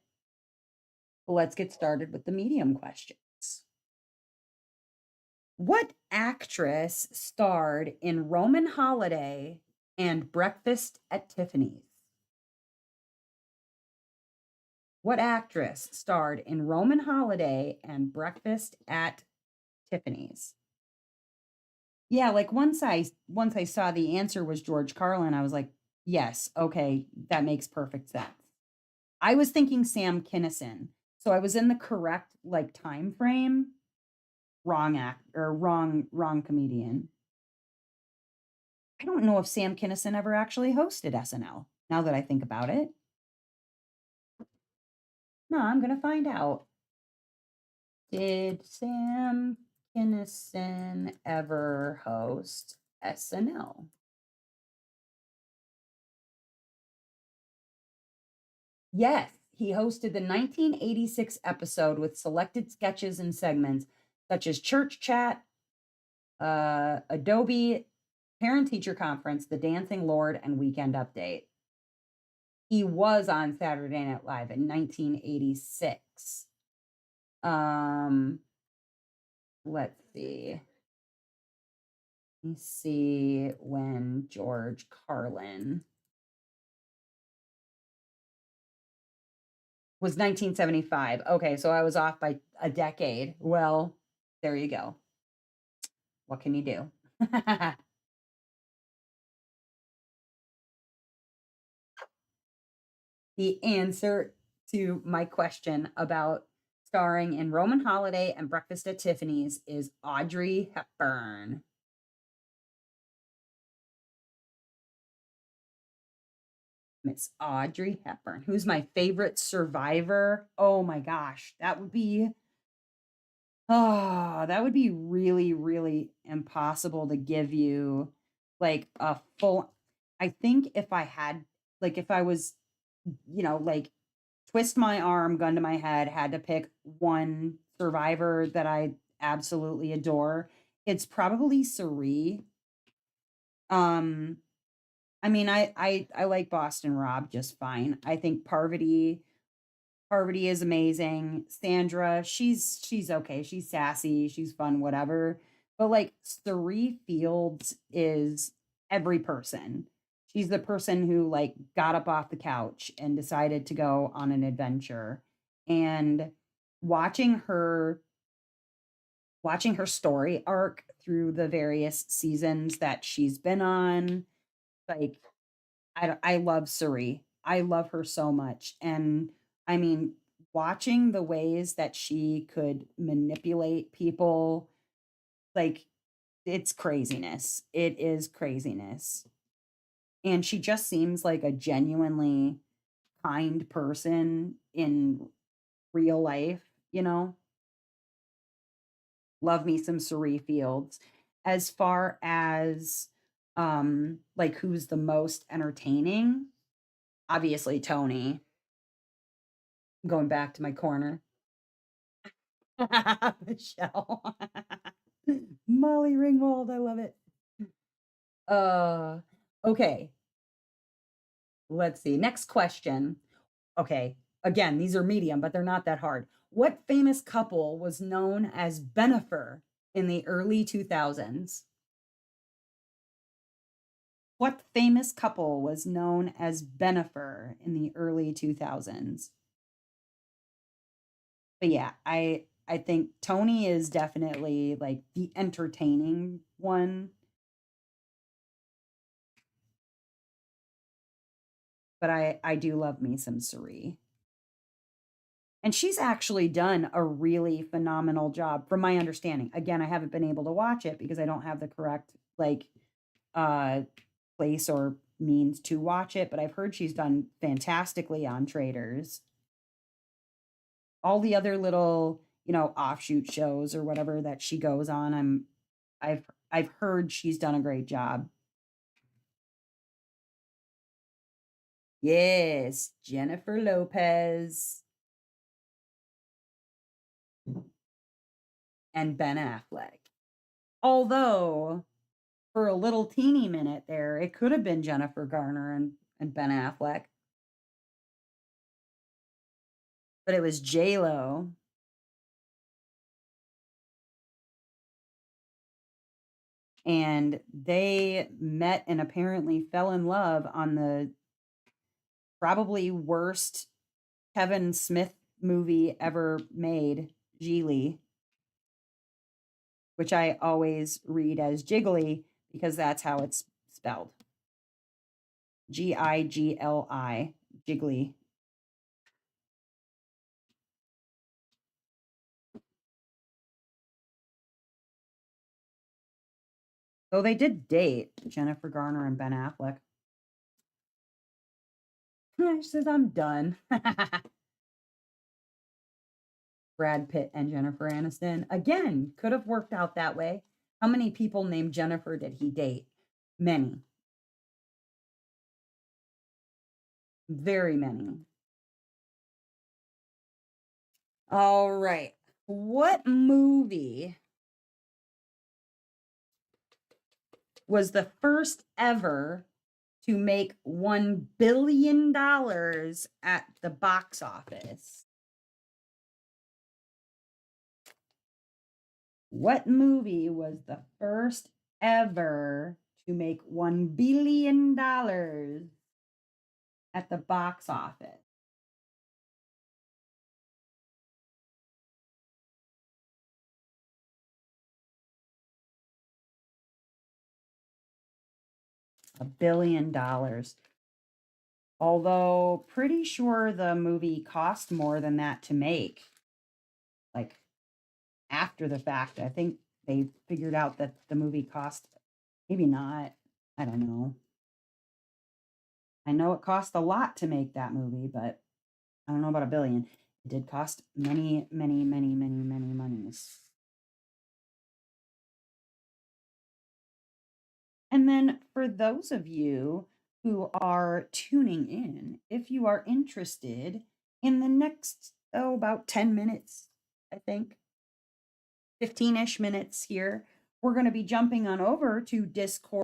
let's get started with the medium questions. What actress starred in Roman Holiday and Breakfast at Tiffany's? What actress starred in Roman Holiday and Breakfast at Tiffany's. Yeah, like once I saw the answer was George Carlin, I was like, yes, okay, that makes perfect sense. I was thinking Sam Kinison. So I was in the correct like time frame. Wrong act or wrong comedian. I don't know if Sam Kinison ever actually hosted SNL, now that I think about it. No, I'm gonna find out. Did Sam Kinison ever host SNL? Yes, he hosted the 1986 episode with selected sketches and segments such as Church Chat, Adobe, Parent Teacher Conference, The Dancing Lord, and Weekend Update. He was on Saturday Night Live in 1986. Um, let's see. Let me see when George Carlin was 1975. Okay, so I was off by a decade. Well, there you go. What can you do? The answer to my question about starring in Roman Holiday and Breakfast at Tiffany's is Audrey Hepburn. Miss Audrey Hepburn. Who's my favorite survivor? Oh my gosh, that would be really, really impossible to give you like a full. I think if I had, like, if I was, like twist my arm, gun to my head, had to pick one survivor that I absolutely adore, it's probably Cerie. Um, I mean, I like Boston Rob just fine. I think Parvati is amazing. Sandra, she's okay. She's sassy, she's fun, whatever. But like Cerie Fields is every person. She's the person who like got up off the couch and decided to go on an adventure. And watching her watching her story arc through the various seasons that she's been on, like I love Suri. I love her so much, and I mean, watching the ways that she could manipulate people, like, it's craziness. It is craziness, and she just seems like a genuinely kind person in real life, you know? Love me some Suri Fields. As far as, like, who's the most entertaining? Obviously, Tony. Going back to my corner. Michelle. Molly Ringwald, I love it. Uh, okay, let's see. Next question. Okay, again, these are medium, but they're not that hard. What famous couple was known as Benifer in the early 2000s? What famous couple was known as Benifer in the early 2000s? But yeah, I think Tony is definitely like the entertaining one, but I do love me some Cerie. And she's actually done a really phenomenal job from my understanding. Again, I haven't been able to watch it because I don't have the correct like uh place or means to watch it, but I've heard she's done fantastically on Traders. All the other little, offshoot shows or whatever that she goes on, I've heard she's done a great job. Yes, Jennifer Lopez and Ben Affleck. Although for a little teeny minute there, it could have been Jennifer Garner and Ben Affleck, but it was J Lo. And they met and apparently fell in love on the probably worst Kevin Smith movie ever made, Geely. which I always read as Jiggly because that's how it's spelled. Gigli, Jiggly. Though they did date Jennifer Garner and Ben Affleck. She says, I'm done. Brad Pitt and Jennifer Aniston. Again, could have worked out that way. How many people named Jennifer did he date? Many. Very many. All right. What movie was the first ever to make $1 billion at the box office? What movie was the first ever to make $1 billion at the box office? $1 billion. Although pretty sure the movie cost more than that to make. Like after the fact, I think they figured out that the movie cost, maybe not. I don't know. I know it cost a lot to make that movie, but I don't know about $1 billion. It did cost many, many, many, many, many monies. And then for those of you who are tuning in, if you are interested in the next, about 10 minutes, I think, 15-ish minutes here, we're going to be jumping on over to Discord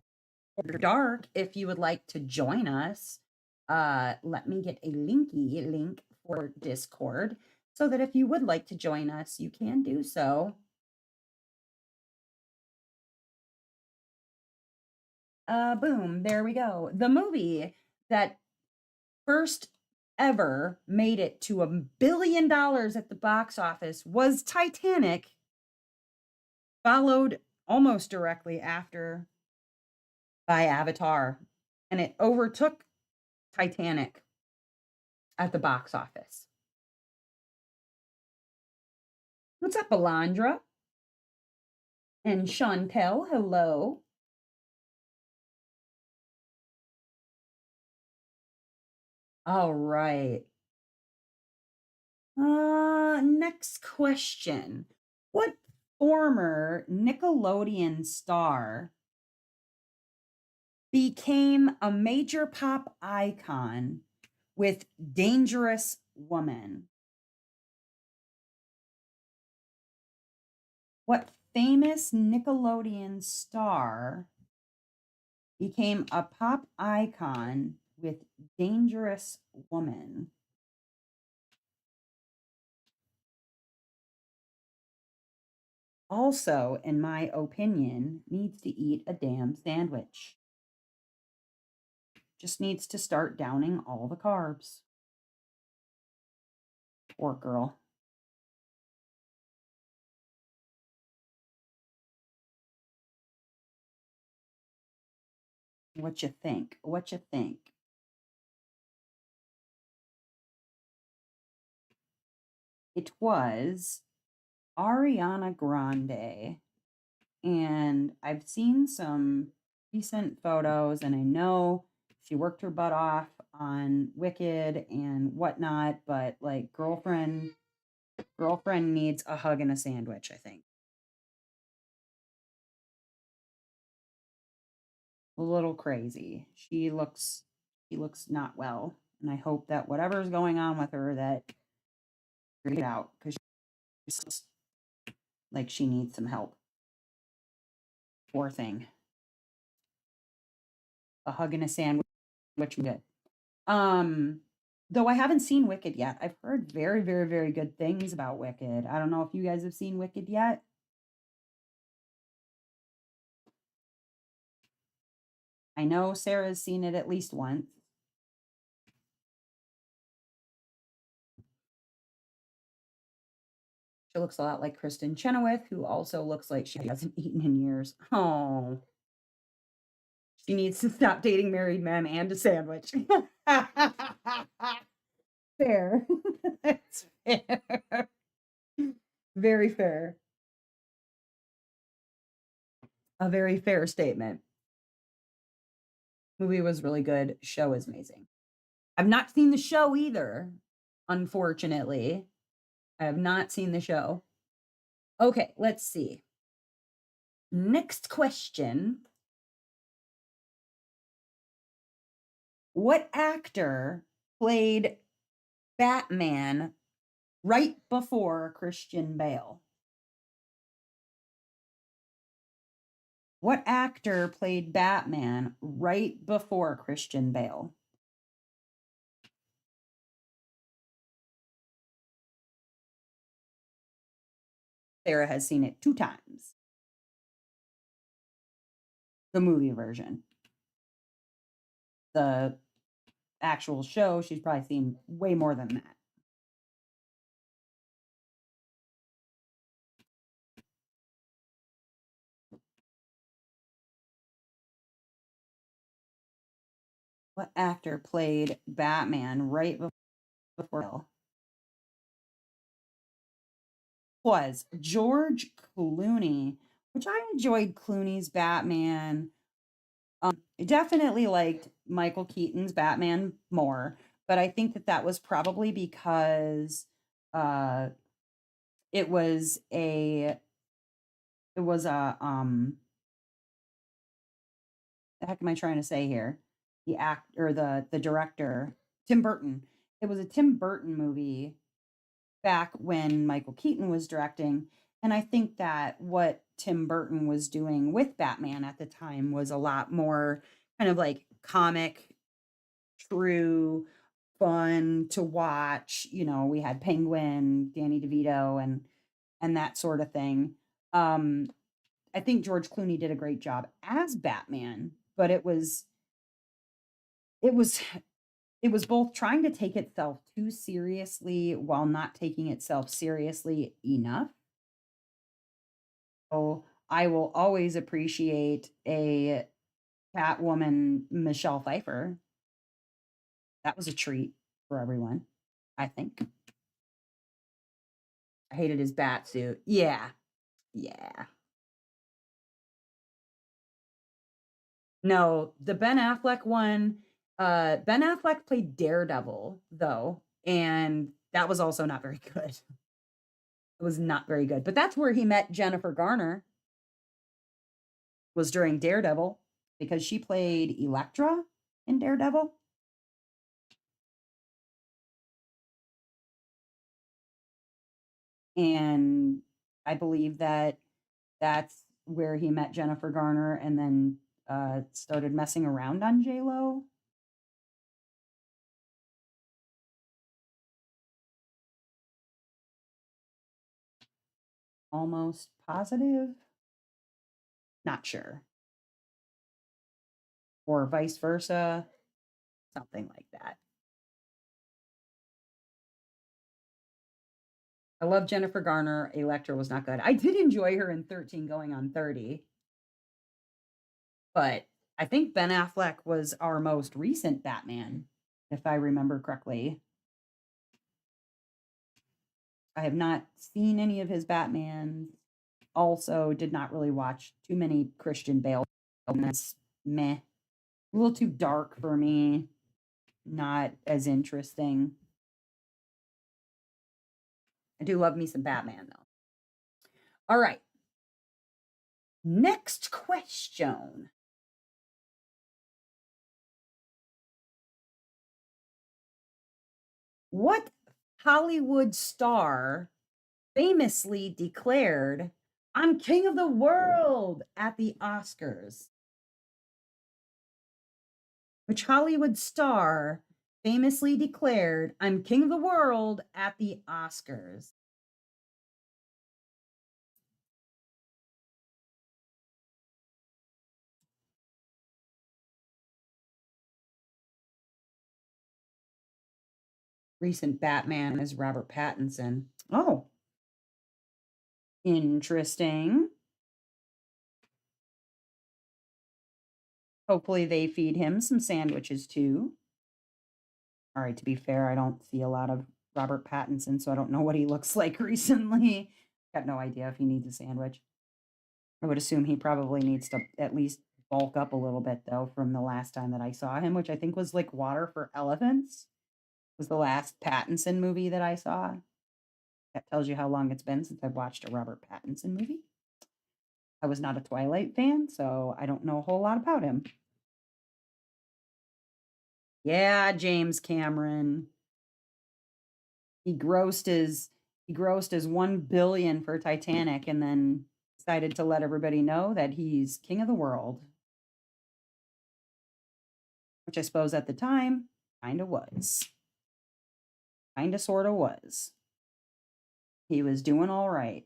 Dark. If you would like to join us, let me get a link for Discord so that if you would like to join us, you can do so. Boom, there we go. The movie that first ever made it to $1 billion at the box office was Titanic, followed almost directly after by Avatar, and it overtook Titanic at the box office. What's up, Alondra? And Chantel, hello. All right. Next question. What former Nickelodeon star became a major pop icon with Dangerous Woman? What famous Nickelodeon star became a pop icon with Dangerous Woman? Also, in my opinion, needs to eat a damn sandwich. Just needs to start downing all the carbs. Poor girl. What you think? What you think? It was Ariana Grande. And I've seen some recent photos, and I know she worked her butt off on Wicked and whatnot, but like girlfriend needs a hug and a sandwich, I think. A little crazy. She looks not well, and I hope that whatever's going on with her that get it out, because she's like she needs some help. Poor thing. A hug and a sandwich, good. Though I haven't seen Wicked yet. I've heard very, very, very good things about Wicked. I don't know if you guys have seen Wicked yet. I know Sarah's seen it at least once. She looks a lot like Kristen Chenoweth, who also looks like she hasn't eaten in years. Oh, she needs to stop dating married men and a sandwich. Fair. It's fair. Very fair. A very fair statement. Movie was really good. Show is amazing. I've not seen the show either, unfortunately. I have not seen the show. Okay, let's see. Next question. What actor played Batman right before Christian Bale? What actor played Batman right before Christian Bale? Sarah has seen it 2 times. The movie version. The actual show, she's probably seen way more than that. What actor played Batman right before Bale? Was George Clooney, which I enjoyed Clooney's Batman. I definitely liked Michael Keaton's Batman more, but I think that that was probably because uh it was a it was a the heck am I trying to say here? The act or the director, Tim Burton. It was a Tim Burton movie back when Michael Keaton was directing. And I think that what Tim Burton was doing with Batman at the time was a lot more kind of like comic, true, fun to watch. You know, we had Penguin, Danny DeVito, and that sort of thing. Um, I think George Clooney did a great job as Batman, but it was it was both trying to take itself too seriously while not taking itself seriously enough. So I will always appreciate a Catwoman Michelle Pfeiffer. That was a treat for everyone, I think. I hated his bat suit. Yeah. Yeah. No, the Ben Affleck one, Ben Affleck played Daredevil though, and that was also not very good. It was not very good. But that's where he met Jennifer Garner was during Daredevil because she played Elektra in Daredevil. And I believe that that's where he met Jennifer Garner and then started messing around on J Lo. Almost positive, not sure, or vice versa, something like that. I love Jennifer Garner. Elektra was not good. I did enjoy her in 13 going on 30, but I think Ben Affleck was our most recent Batman, if I remember correctly. I have not seen any of his Batman. Also, did not really watch too many Christian Bale films. Meh. A little too dark for me. Not as interesting. I do love me some Batman though. All right. Next question. What Hollywood star famously declared, "I'm king of the world" at the Oscars? Which Hollywood star famously declared, "I'm king of the world" at the Oscars? Recent Batman is Robert Pattinson. Oh, Interesting. Hopefully they feed him some sandwiches too. All right, to be fair, I don't see a lot of Robert Pattinson, so I don't know what he looks like recently. Got no idea if he needs a sandwich. I would assume he probably needs to at least bulk up a little bit though from the last time that I saw him, which I think was like Water for Elephants. Was the last Pattinson movie that I saw. That tells you how long it's been since I've watched a Robert Pattinson movie. I was not a Twilight fan, so I don't know a whole lot about him. Yeah, James Cameron. He grossed his 1 billion for Titanic and then decided to let everybody know that he's king of the world. Which I suppose at the time kind of was. Kind of sort of was. He was doing all right.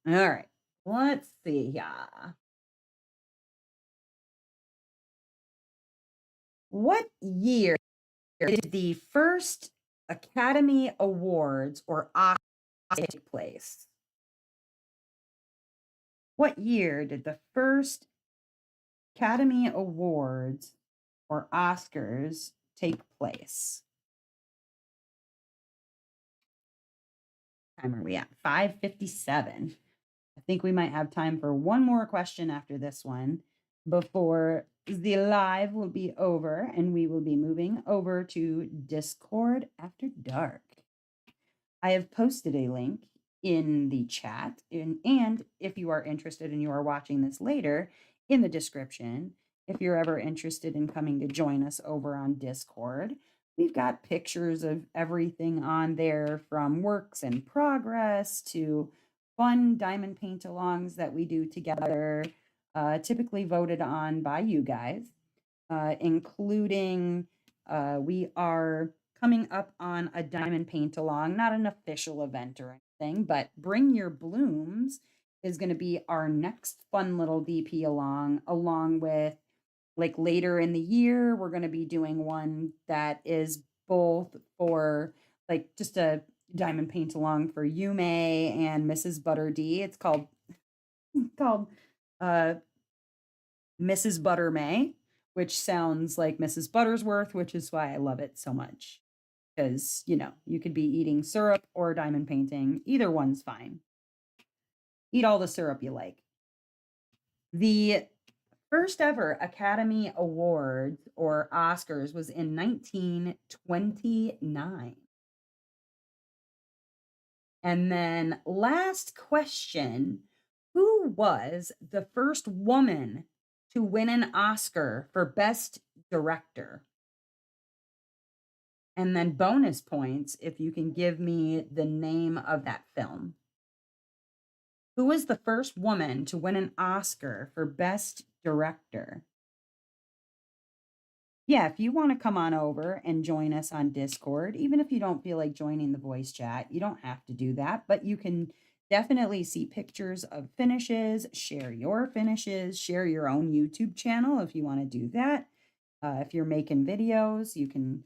All right. Let's see here. What year did the first Academy Awards or Oscars take place? What year did the first Academy Awards or Oscars take place? Time are we at? 5:57. I think we might have time for one more question after this one before the live will be over and we will be moving over to Discord After Dark. I have posted a link in the chat and if you are interested and you are watching this later, in the description, if you're ever interested in coming to join us over on Discord, we've got pictures of everything on there from works in progress to fun diamond paint alongs that we do together, typically voted on by you guys, including we are coming up on a diamond paint along, not an official event or anything, but Bring Your Blooms is going to be our next fun little DP along with like later in the year, we're going to be doing one that is both for like just a diamond paint along for Yume and Mrs. Butter D. It's called uh Mrs. Butter May, which sounds like Mrs. Buttersworth, which is why I love it so much. Because, you could be eating syrup or diamond painting. Either one's fine. Eat all the syrup you like. The first ever Academy Awards or Oscars was in 1929. And then last question, who was the first woman to win an Oscar for Best Director? And then bonus points if you can give me the name of that film. Who was the first woman to win an Oscar for Best Director? Yeah, if you want to come on over and join us on Discord, even if you don't feel like joining the voice chat, you don't have to do that, but you can definitely see pictures of finishes, share your finishes, share your own YouTube channel if you want to do that. If you're making videos, you can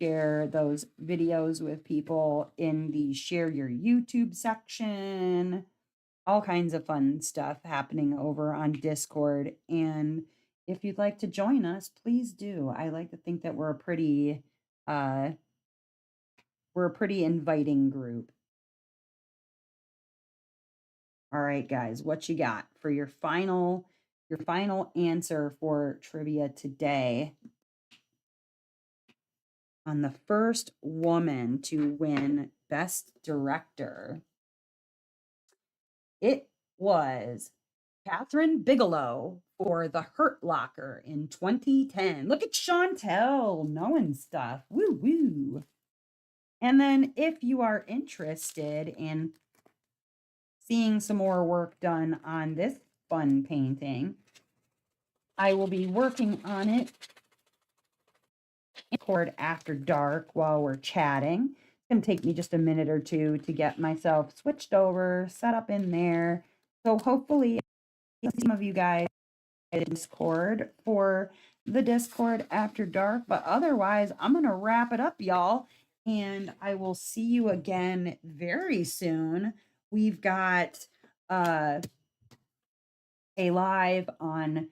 share those videos with people in the share your YouTube section. All kinds of fun stuff happening over on Discord. And if you'd like to join us, please do. I like to think that we're a pretty inviting group. All right, guys, what you got for your final answer for trivia today? On the first woman to win Best Director, it was Catherine Bigelow for The Hurt Locker in 2010. Look at Chantel knowing stuff. Woo woo. And then if you are interested in seeing some more work done on this fun painting, I will be working on it in Discord After Dark while we're chatting. It's going to take me just a minute or two to get myself switched over, set up in there. So hopefully some of you guys Discord for the Discord After Dark. But otherwise, I'm going to wrap it up, y'all. And I will see you again very soon. We've got a live on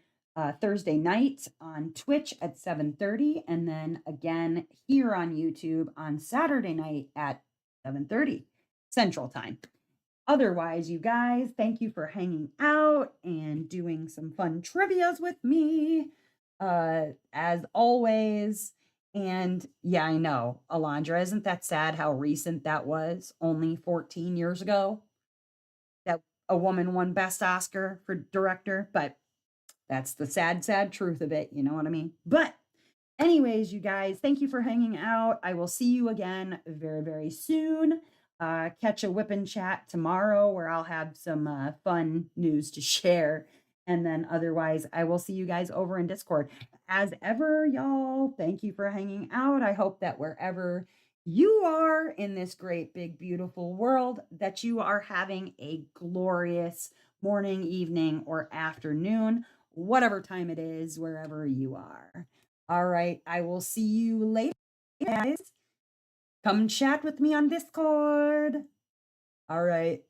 Thursday night on Twitch at 7:30, and then again here on YouTube on Saturday night at 7:30 Central Time. Otherwise, you guys, thank you for hanging out and doing some fun trivias with me, as always. And yeah, I know, Alondra, isn't that sad how recent that was? Only 14 years ago that a woman won Best Oscar for director, but that's the sad, sad truth of it. You know what I mean? But anyways, you guys, thank you for hanging out. I will see you again very, very soon. Catch a whippin' chat tomorrow where I'll have some fun news to share. And then otherwise, I will see you guys over in Discord. As ever, y'all, thank you for hanging out. I hope that wherever you are in this great, big, beautiful world, that you are having a glorious morning, evening, or afternoon, whatever time it is, wherever you are. All right, I will see you later, guys. Come chat with me on Discord. All right.